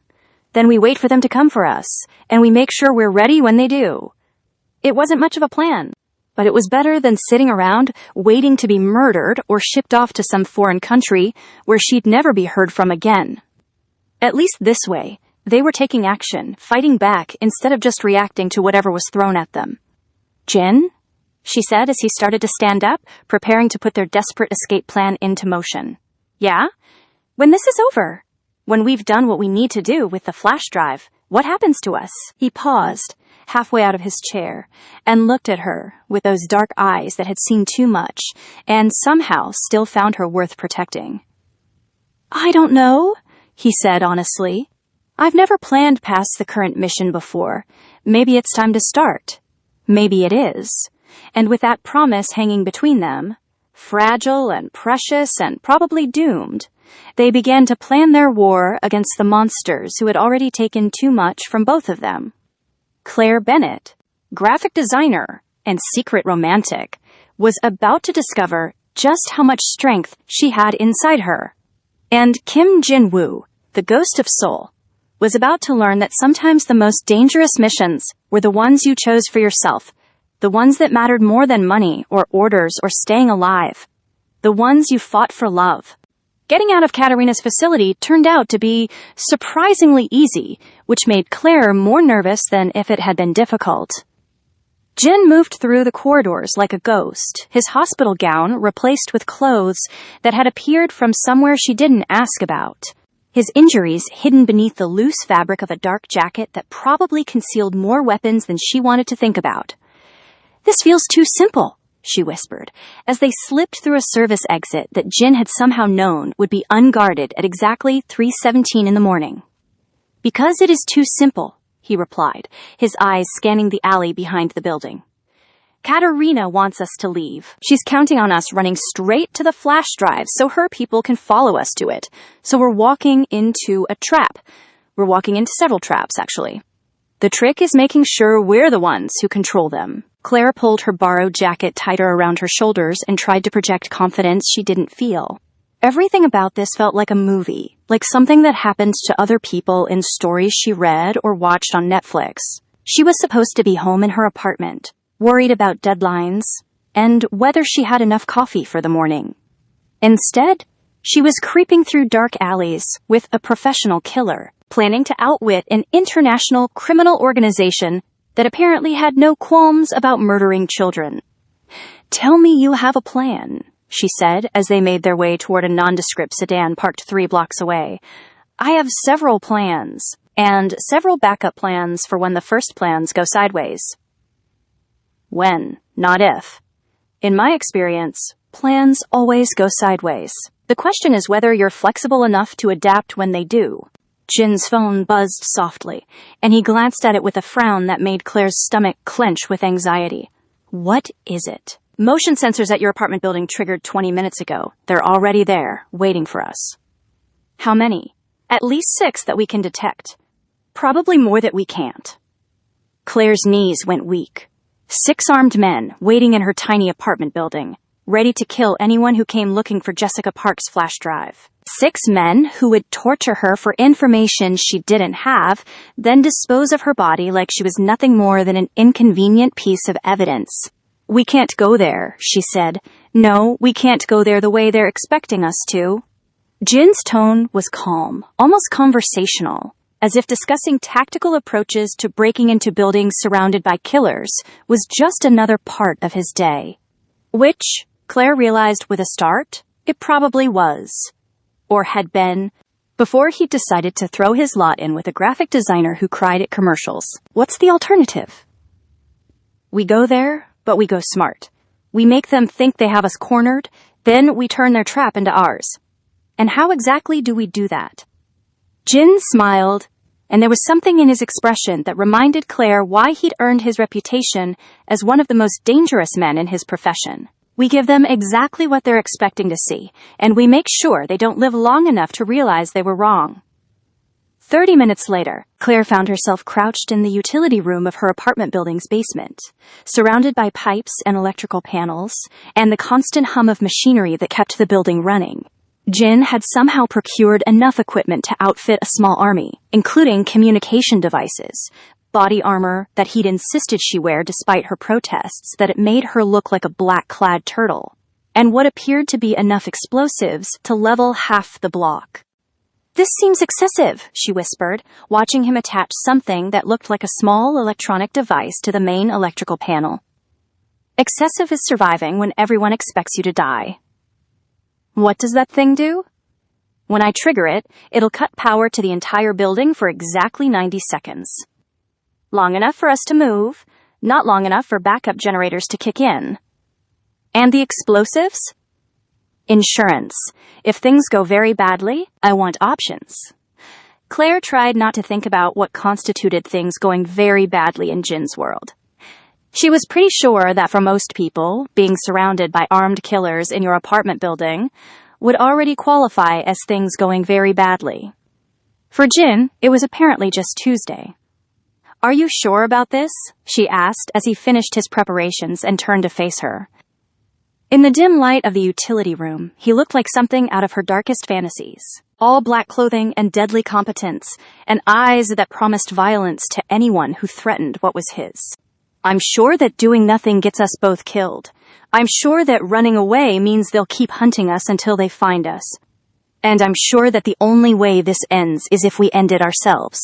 Then we wait for them to come for us, and we make sure we're ready when they do. It wasn't much of a plan, but it was better than sitting around waiting to be murdered or shipped off to some foreign country where she'd never be heard from again. At least this way, they were taking action, fighting back instead of just reacting to whatever was thrown at them. Jin? She said as he started to stand up, preparing to put their desperate escape plan into motion. Yeah? When this is over, when we've done what we need to do with the flash drive, what happens to us? He paused, halfway out of his chair, and looked at her with those dark eyes that had seen too much and somehow still found her worth protecting. I don't know, he said honestly. I've never planned past the current mission before. Maybe it's time to start. Maybe it is. And with that promise hanging between them, fragile and precious and probably doomed, they began to plan their war against the monsters who had already taken too much from both of them. Claire Bennett, graphic designer and secret romantic, was about to discover just how much strength she had inside her. And Kim Jin-woo, the ghost of Seoul, was about to learn that sometimes the most dangerous missions were the ones you chose for yourself, the ones that mattered more than money or orders or staying alive, the ones you fought for love. Getting out of Katerina's facility turned out to be surprisingly easy, which made Claire more nervous than if it had been difficult. Jin moved through the corridors like a ghost, his hospital gown replaced with clothes that had appeared from somewhere she didn't ask about. His injuries hidden beneath the loose fabric of a dark jacket that probably concealed more weapons than she wanted to think about. This feels too simple, she whispered, as they slipped through a service exit that Jin had somehow known would be unguarded at exactly 3:17 in the morning. Because it is too simple, he replied, his eyes scanning the alley behind the building. Katerina wants us to leave. She's counting on us running straight to the flash drive so her people can follow us to it. So we're walking into a trap. We're walking into several traps, actually. The trick is making sure we're the ones who control them. Claire pulled her borrowed jacket tighter around her shoulders and tried to project confidence she didn't feel. Everything about this felt like a movie, like something that happened to other people in stories she read or watched on Netflix. She was supposed to be home in her apartment, worried about deadlines, and whether she had enough coffee for the morning. Instead, she was creeping through dark alleys with a professional killer, planning to outwit an international criminal organization that apparently had no qualms about murdering children. Tell me you have a plan, she said as they made their way toward a nondescript sedan parked 3 blocks away. I have several plans, and several backup plans for when the first plans go sideways. When, not if. In my experience, plans always go sideways. The question is whether you're flexible enough to adapt when they do. Jin's phone buzzed softly, and he glanced at it with a frown that made Claire's stomach clench with anxiety. What is it? Motion sensors at your apartment building triggered 20 minutes ago. They're already there, waiting for us. How many? At least 6 that we can detect. Probably more that we can't. Claire's knees went weak. 6 armed men waiting in her tiny apartment building, ready to kill anyone who came looking for Jessica Park's flash drive. 6 men who would torture her for information she didn't have, then dispose of her body like she was nothing more than an inconvenient piece of evidence. "We can't go there," she said. "No, we can't go there the way they're expecting us to." Jin's tone was calm, almost conversational, as if discussing tactical approaches to breaking into buildings surrounded by killers was just another part of his day. Which, Claire realized with a start, it probably was. Or had been, before he decided to throw his lot in with a graphic designer who cried at commercials. What's the alternative? We go there, but we go smart. We make them think they have us cornered, then we turn their trap into ours. And how exactly do we do that? Jin smiled, and there was something in his expression that reminded Claire why he'd earned his reputation as one of the most dangerous men in his profession. We give them exactly what they're expecting to see, and we make sure they don't live long enough to realize they were wrong. 30 minutes later, Claire found herself crouched in the utility room of her apartment building's basement, surrounded by pipes and electrical panels, and the constant hum of machinery that kept the building running. Jin had somehow procured enough equipment to outfit a small army, including communication devices, body armor that he'd insisted she wear despite her protests that it made her look like a black-clad turtle, and what appeared to be enough explosives to level half the block. "This seems excessive," she whispered, watching him attach something that looked like a small electronic device to the main electrical panel. "Excessive is surviving when everyone expects you to die." "What does that thing do?" "When I trigger it, it'll cut power to the entire building for exactly 90 seconds. Long enough for us to move, not long enough for backup generators to kick in." "And the explosives?" "Insurance. If things go very badly, I want options." Claire tried not to think about what constituted things going very badly in Jin's world. She was pretty sure that for most people, being surrounded by armed killers in your apartment building would already qualify as things going very badly. For Jin, it was apparently just Tuesday. "Are you sure about this?" she asked as he finished his preparations and turned to face her. In the dim light of the utility room, he looked like something out of her darkest fantasies. All black clothing and deadly competence, and eyes that promised violence to anyone who threatened what was his. "I'm sure that doing nothing gets us both killed. I'm sure that running away means they'll keep hunting us until they find us. And I'm sure that the only way this ends is if we end it ourselves."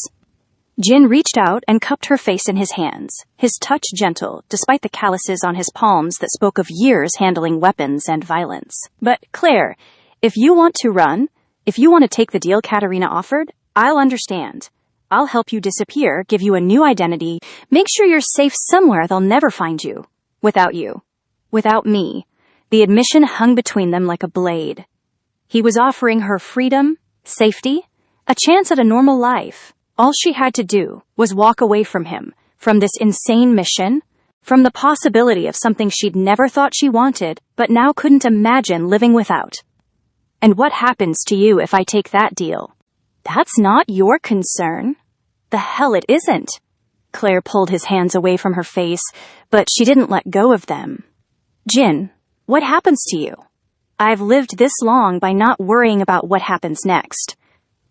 Jin reached out and cupped her face in his hands, his touch gentle, despite the calluses on his palms that spoke of years handling weapons and violence. "But, Claire, if you want to run, if you want to take the deal Katarina offered, I'll understand. I'll help you disappear, give you a new identity, make sure you're safe somewhere they'll never find you. Without you. Without me." The admission hung between them like a blade. He was offering her freedom, safety, a chance at a normal life. All she had to do was walk away from him, from this insane mission, from the possibility of something she'd never thought she wanted, but now couldn't imagine living without. "And what happens to you if I take that deal?" "That's not your concern." "The hell it isn't." Claire pulled his hands away from her face, but she didn't let go of them. "Jin, what happens to you? I've lived this long by not worrying about what happens next."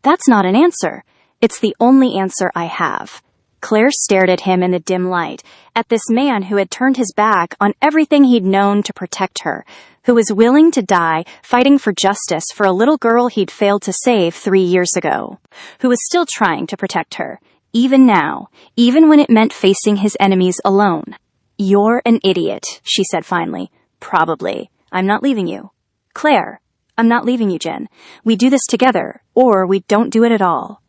"That's not an answer. It's the only answer I have." Claire stared at him in the dim light, at this man who had turned his back on everything he'd known to protect her, who was willing to die fighting for justice for a little girl he'd failed to save 3 years ago, who was still trying to protect her, even now, even when it meant facing his enemies alone. "You're an idiot," she said finally. "Probably. I'm not leaving you." "Claire, I'm not leaving you, Jin. We do this together, or we don't do it at all."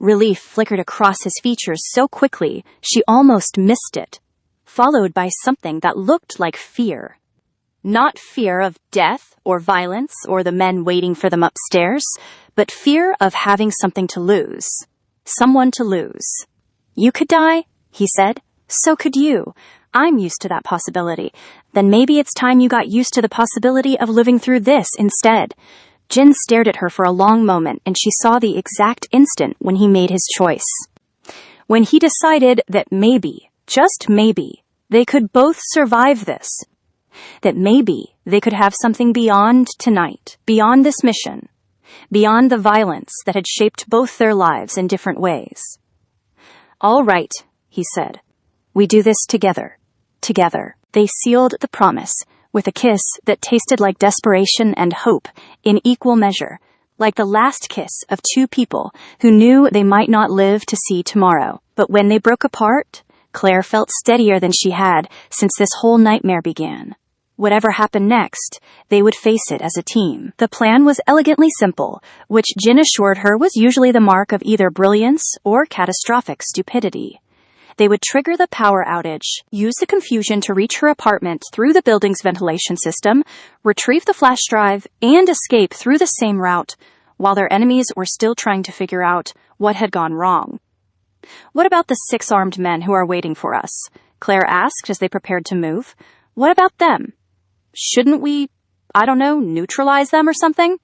Relief flickered across his features so quickly she almost missed it, followed by something that looked like fear. Not fear of death or violence or the men waiting for them upstairs, but fear of having something to lose. Someone to lose. "You could die," he said. "So could you. I'm used to that possibility. Then maybe it's time you got used to the possibility of living through this instead." Jin stared at her for a long moment, and she saw the exact instant when he made his choice. When he decided that maybe, just maybe, they could both survive this. That maybe they could have something beyond tonight, beyond this mission. beyond the violence that had shaped both their lives in different ways. "All right," he said. "We do this together." Together, they sealed the promise with a kiss that tasted like desperation and hope in equal measure, like the last kiss of two people who knew they might not live to see tomorrow. But when they broke apart, Claire felt steadier than she had since this whole nightmare began. Whatever happened next, they would face it as a team. The plan was elegantly simple, which Jin assured her was usually the mark of either brilliance or catastrophic stupidity. They would trigger the power outage, use the confusion to reach her apartment through the building's ventilation system, retrieve the flash drive, and escape through the same route, while their enemies were still trying to figure out what had gone wrong. "What about the 6 armed men who are waiting for us?" Claire asked as they prepared to move. "What about them? Shouldn't we, neutralize them or something?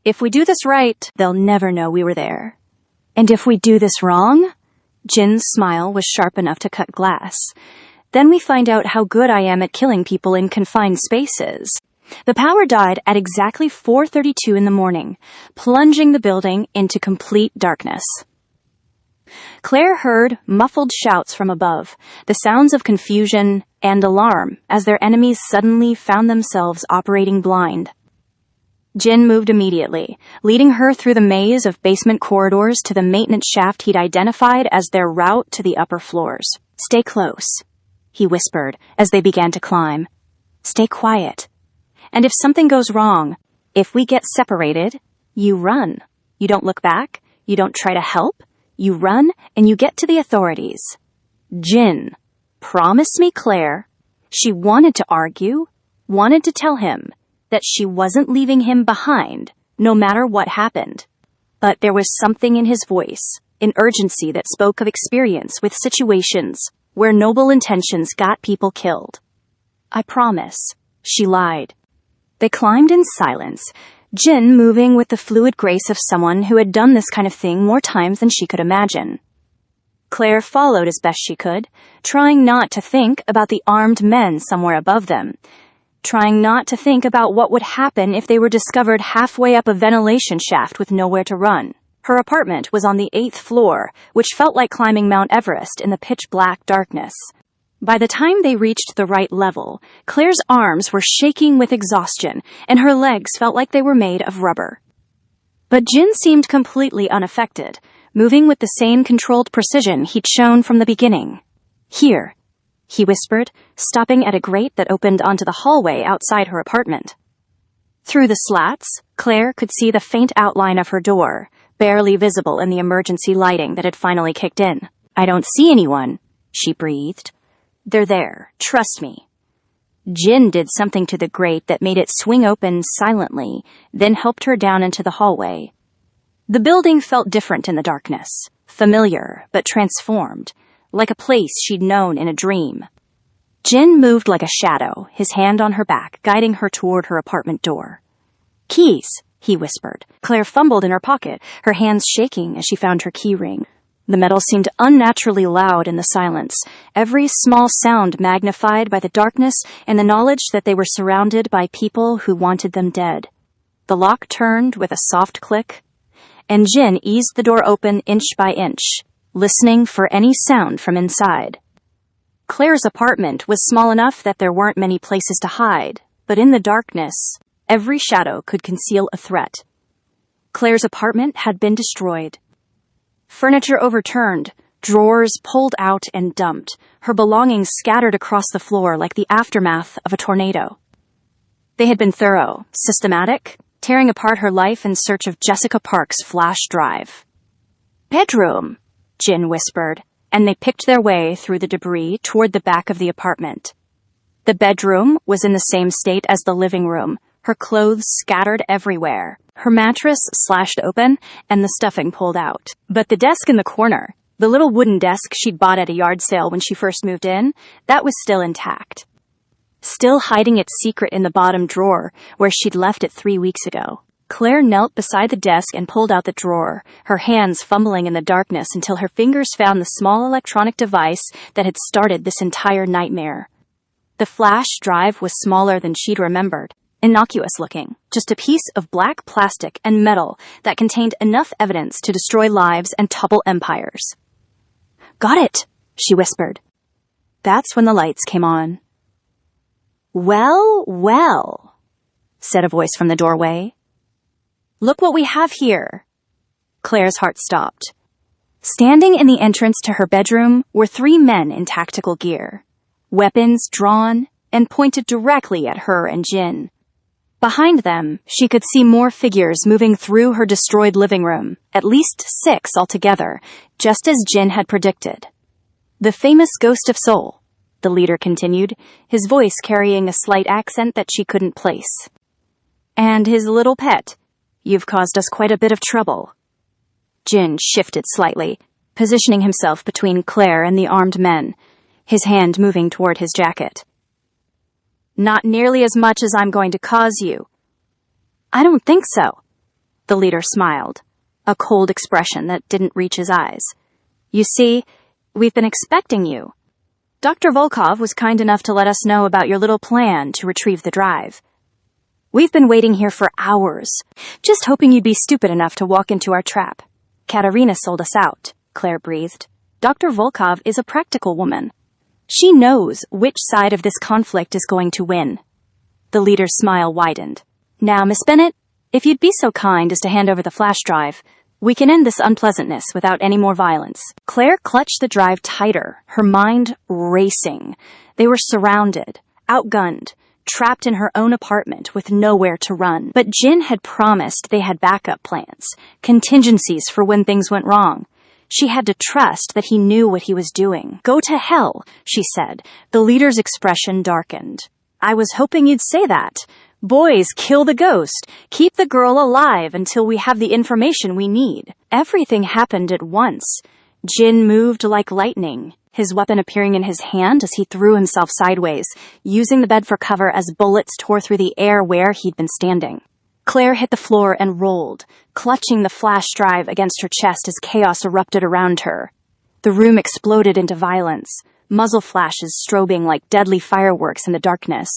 If we do this right, they'll never know we were there. And if we do this wrong?" Jin's smile was sharp enough to cut glass. "Then we find out how good I am at killing people in confined spaces." The power died at exactly 4:32 in the morning, plunging the building into complete darkness. Claire heard muffled shouts from above, the sounds of confusion and alarm as their enemies suddenly found themselves operating blind. Jin moved immediately, leading her through the maze of basement corridors to the maintenance shaft he'd identified as their route to the upper floors. "Stay close," he whispered as they began to climb. "Stay quiet. And if something goes wrong, if we get separated, you run. You don't look back, you don't try to help, you run and you get to the authorities." Jin, promise me, Claire. She wanted to argue, wanted to tell him that she wasn't leaving him behind, no matter what happened. But there was something in his voice, an urgency that spoke of experience with situations where noble intentions got people killed. "I promise," she lied. They climbed in silence, Jin moving with the fluid grace of someone who had done this kind of thing more times than she could imagine. Claire followed as best she could, trying not to think about the armed men somewhere above them, trying not to think about what would happen if they were discovered halfway up a ventilation shaft with nowhere to run. Her apartment was on the 8th floor, which felt like climbing Mount Everest in the pitch-black darkness. By the time they reached the right level, Claire's arms were shaking with exhaustion, and her legs felt like they were made of rubber. But Jin seemed completely unaffected, moving with the same controlled precision he'd shown from the beginning. "Here," he whispered, stopping at a grate that opened onto the hallway outside her apartment. Through the slats, Claire could see the faint outline of her door, barely visible in the emergency lighting that had finally kicked in. "I don't see anyone," she breathed. "They're there, trust me." Jin did something to the grate that made it swing open silently, then helped her down into the hallway. The building felt different in the darkness, familiar but transformed, like a place she'd known in a dream. Jin moved like a shadow, his hand on her back, guiding her toward her apartment door. "Keys," he whispered. Claire fumbled in her pocket, her hands shaking as she found her key ring. The metal seemed unnaturally loud in the silence, every small sound magnified by the darkness and the knowledge that they were surrounded by people who wanted them dead. The lock turned with a soft click, and Jin eased the door open inch by inch, listening for any sound from inside. Claire's apartment was small enough that there weren't many places to hide, but in the darkness, every shadow could conceal a threat. Claire's apartment had been destroyed. Furniture overturned, drawers pulled out and dumped, her belongings scattered across the floor like the aftermath of a tornado. They had been thorough, systematic, tearing apart her life in search of Jessica Park's flash drive. "Bedroom," Jin whispered, and they picked their way through the debris toward the back of the apartment. The bedroom was in the same state as the living room, her clothes scattered everywhere, her mattress slashed open, and the stuffing pulled out. But the desk in the corner, the little wooden desk she'd bought at a yard sale when she first moved in, that was still intact. Still hiding its secret in the bottom drawer, where she'd left it 3 weeks ago. Claire knelt beside the desk and pulled out the drawer, her hands fumbling in the darkness until her fingers found the small electronic device that had started this entire nightmare. The flash drive was smaller than she'd remembered, Innocuous looking, just a piece of black plastic and metal that contained enough evidence to destroy lives and topple empires. "Got it," she whispered. That's when the lights came on. "Well, well," said a voice from the doorway. "Look what we have here." Claire's heart stopped. Standing in the entrance to her bedroom were 3 men in tactical gear, weapons drawn and pointed directly at her and Jin. Behind them, she could see more figures moving through her destroyed living room, at least 6 altogether, just as Jin had predicted. "The famous Ghost of Seoul," the leader continued, his voice carrying a slight accent that she couldn't place. "And his little pet. You've caused us quite a bit of trouble." Jin shifted slightly, positioning himself between Claire and the armed men, his hand moving toward his jacket. "Not nearly as much as I'm going to cause you." "I don't think so." The leader smiled, a cold expression that didn't reach his eyes. "You see, we've been expecting you. Dr. Volkov was kind enough to let us know about your little plan to retrieve the drive. We've been waiting here for hours, just hoping you'd be stupid enough to walk into our trap. Katerina sold us out," Claire breathed. "Dr. Volkov is a practical woman. She knows which side of this conflict is going to win." The leader's smile widened. "Now, Miss Bennett, if you'd be so kind as to hand over the flash drive, we can end this unpleasantness without any more violence." Claire clutched the drive tighter, her mind racing. They were surrounded, outgunned, trapped in her own apartment with nowhere to run. But Jin had promised they had backup plans, contingencies for when things went wrong. She had to trust that he knew what he was doing. "Go to hell," she said. The leader's expression darkened. "I was hoping you'd say that. Boys, kill the ghost. Keep the girl alive until we have the information we need." Everything happened at once. Jin moved like lightning, his weapon appearing in his hand as he threw himself sideways, using the bed for cover as bullets tore through the air where he'd been standing. Claire hit the floor and rolled, clutching the flash drive against her chest as chaos erupted around her. The room exploded into violence, muzzle flashes strobing like deadly fireworks in the darkness.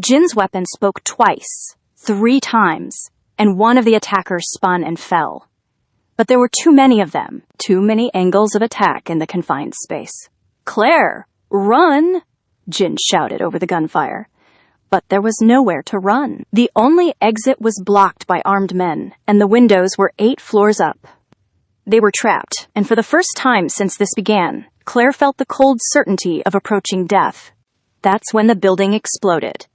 Jin's weapon spoke twice, 3 times, and one of the attackers spun and fell. But there were too many of them, too many angles of attack in the confined space. "Claire, run!" Jin shouted over the gunfire. But there was nowhere to run. The only exit was blocked by armed men, and the windows were 8 floors up. They were trapped, and for the first time since this began, Claire felt the cold certainty of approaching death. That's when the building exploded.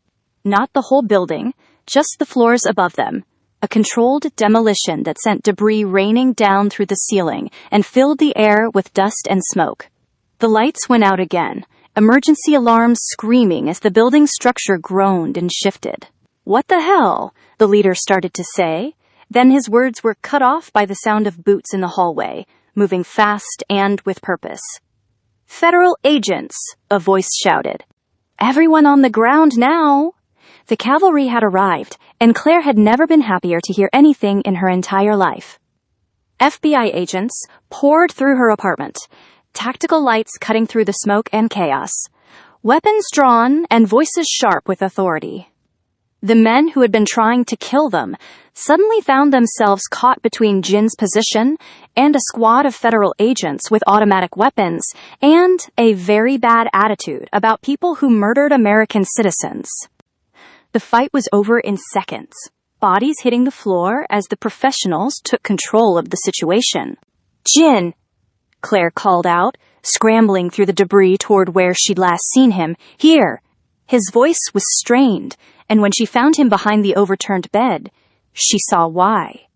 Not the whole building, just the floors above them. A controlled demolition that sent debris raining down through the ceiling and filled the air with dust and smoke. The lights went out again, emergency alarms screaming as the building structure groaned and shifted. "What the hell?" the leader started to say. Then his words were cut off by the sound of boots in the hallway, moving fast and with purpose. "Federal agents," a voice shouted. "Everyone on the ground now." The cavalry had arrived, and Claire had never been happier to hear anything in her entire life. FBI agents poured through her apartment, tactical lights cutting through the smoke and chaos, weapons drawn and voices sharp with authority. The men who had been trying to kill them suddenly found themselves caught between Jin's position and a squad of federal agents with automatic weapons and a very bad attitude about people who murdered American citizens. The fight was over in seconds, bodies hitting the floor as the professionals took control of the situation. "Jin!" Claire called out, scrambling through the debris toward where she'd last seen him. "Here!" His voice was strained, and when she found him behind the overturned bed, she saw why.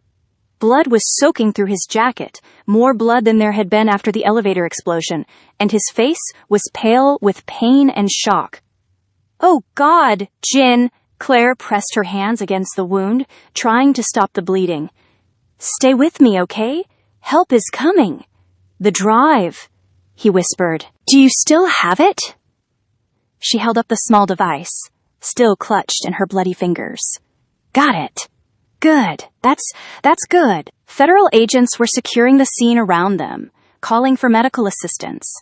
Blood was soaking through his jacket, more blood than there had been after the elevator explosion, and his face was pale with pain and shock. "Oh, God, Jin!" Claire pressed her hands against the wound, trying to stop the bleeding. "Stay with me, okay? Help is coming." "The drive," he whispered. "Do you still have it?" She held up the small device, still clutched in her bloody fingers. "Got it. Good. That's good." Federal agents were securing the scene around them, calling for medical assistance.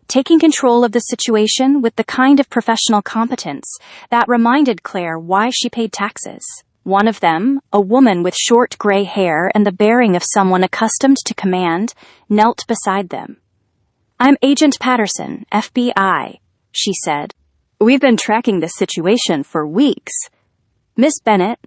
taking control of the situation with the kind of professional competence that reminded Claire why she paid taxes. One of them, a woman with short gray hair and the bearing of someone accustomed to command, knelt beside them. "I'm Agent Patterson, FBI," she said. "We've been tracking this situation for weeks. Miss Bennett,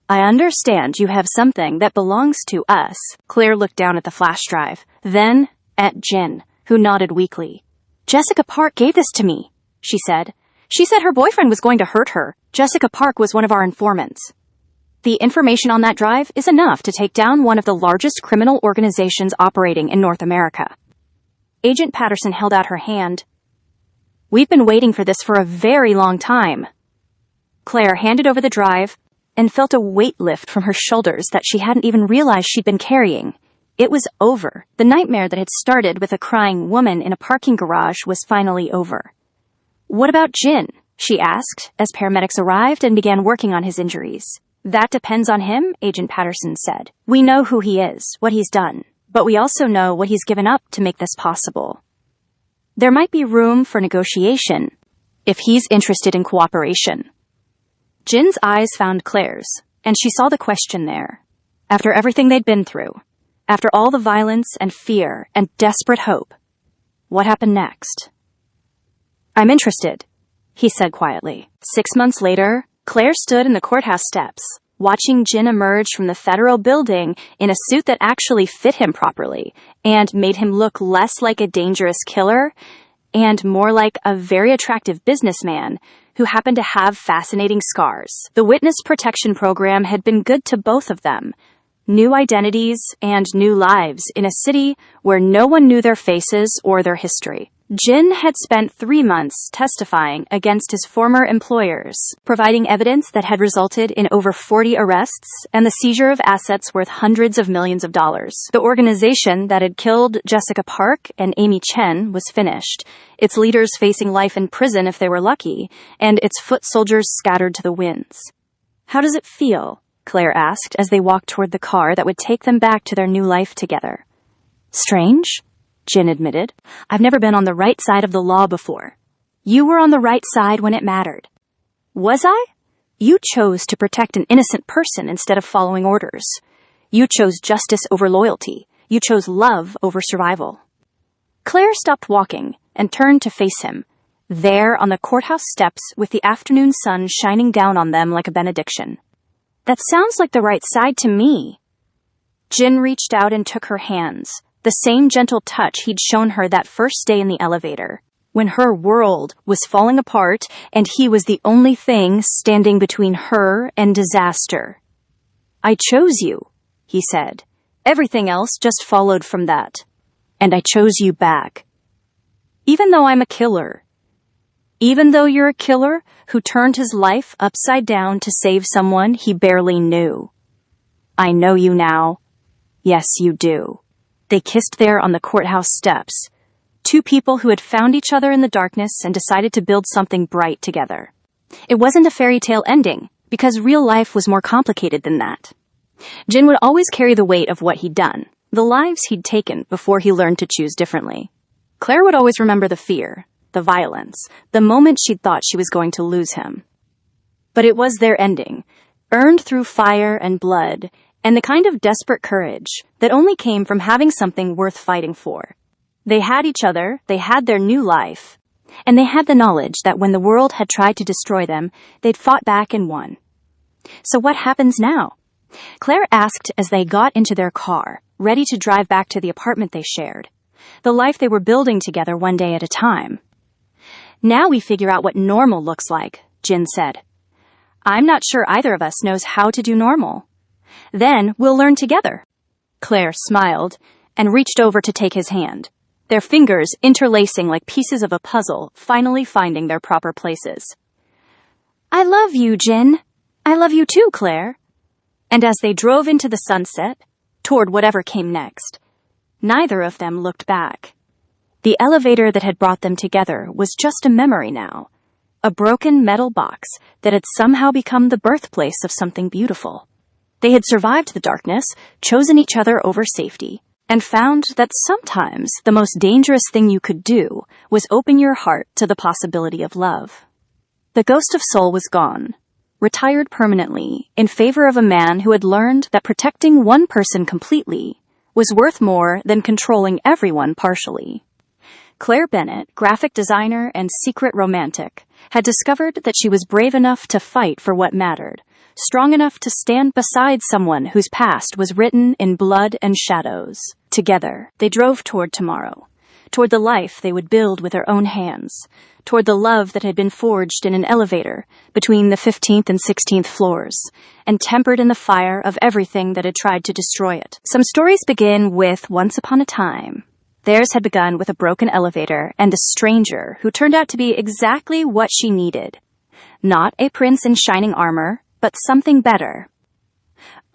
I understand you have something that belongs to us." Claire looked down at the flash drive, then at Jin, who nodded weakly. "Jessica Park gave this to me," she said. "She said her boyfriend was going to hurt her. Jessica Park was one of our informants. The information on that drive is enough to take down one of the largest criminal organizations operating in North America." Agent Patterson held out her hand. "We've been waiting for this for a very long time." Claire handed over the drive and felt a weight lift from her shoulders that she hadn't even realized she'd been carrying. It was over. The nightmare that had started with a crying woman in a parking garage was finally over. "What about Jin?" she asked as paramedics arrived and began working on his injuries. "That depends on him," Agent Patterson said. "We know who he is, what he's done, but we also know what he's given up to make this possible. There might be room for negotiation if he's interested in cooperation." Jin's eyes found Claire's, and she saw the question there. After everything they'd been through, after all the violence and fear and desperate hope, what happened next? "I'm interested," he said quietly. 6 months later, Claire stood in the courthouse steps, watching Jin emerge from the federal building in a suit that actually fit him properly and made him look less like a dangerous killer and more like a very attractive businessman who happened to have fascinating scars. The witness protection program had been good to both of them. New identities and new lives in a city where no one knew their faces or their history. Jin had spent 3 months testifying against his former employers, providing evidence that had resulted in over 40 arrests and the seizure of assets worth hundreds of millions of dollars. The organization that had killed Jessica Park and Amy Chen was finished, its leaders facing life in prison if they were lucky, and its foot soldiers scattered to the winds. "How does it feel?" Claire asked as they walked toward the car that would take them back to their new life together. "Strange," Jin admitted. "I've never been on the right side of the law before." "You were on the right side when it mattered." "Was I?" "You chose to protect an innocent person instead of following orders. You chose justice over loyalty. You chose love over survival." Claire stopped walking and turned to face him, there on the courthouse steps with the afternoon sun shining down on them like a benediction. "That sounds like the right side to me." Jin reached out and took her hands, the same gentle touch he'd shown her that first day in the elevator, when her world was falling apart and he was the only thing standing between her and disaster. "I chose you," he said. "Everything else just followed from that. And I chose you back. Even though I'm a killer. Even though you're a killer who turned his life upside down to save someone he barely knew. I know you now. Yes, you do." They kissed there on the courthouse steps, 2 people who had found each other in the darkness and decided to build something bright together. It wasn't a fairy tale ending, because real life was more complicated than that. Jin would always carry the weight of what he'd done, the lives he'd taken before he learned to choose differently. Claire would always remember the fear, the violence, the moment she'd thought she was going to lose him. But it was their ending, earned through fire and blood, and the kind of desperate courage that only came from having something worth fighting for. They had each other, they had their new life, and they had the knowledge that when the world had tried to destroy them, they'd fought back and won. So what happens now? Claire asked as they got into their car, ready to drive back to the apartment they shared, the life they were building together one day at a time. "Now we figure out what normal looks like," Jin said. "I'm not sure either of us knows how to do normal. Then we'll learn together." Claire smiled and reached over to take his hand, their fingers interlacing like pieces of a puzzle, finally finding their proper places. "I love you, Jin. I love you too, Claire." And as they drove into the sunset, toward whatever came next, neither of them looked back. The elevator that had brought them together was just a memory now, a broken metal box that had somehow become the birthplace of something beautiful. They had survived the darkness, chosen each other over safety, and found that sometimes the most dangerous thing you could do was open your heart to the possibility of love. The ghost of soul was gone, retired permanently in favor of a man who had learned that protecting one person completely was worth more than controlling everyone partially. Claire Bennett, graphic designer and secret romantic, had discovered that she was brave enough to fight for what mattered, strong enough to stand beside someone whose past was written in blood and shadows. Together, they drove toward tomorrow, toward the life they would build with their own hands, toward the love that had been forged in an elevator between the 15th and 16th floors, and tempered in the fire of everything that had tried to destroy it. Some stories begin with once upon a time. Theirs had begun with a broken elevator and a stranger who turned out to be exactly what she needed. Not a prince in shining armor, but something better.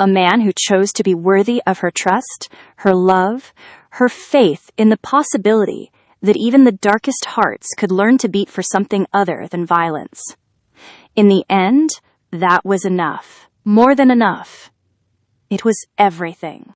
A man who chose to be worthy of her trust, her love, her faith in the possibility that even the darkest hearts could learn to beat for something other than violence. In the end, that was enough. More than enough. It was everything.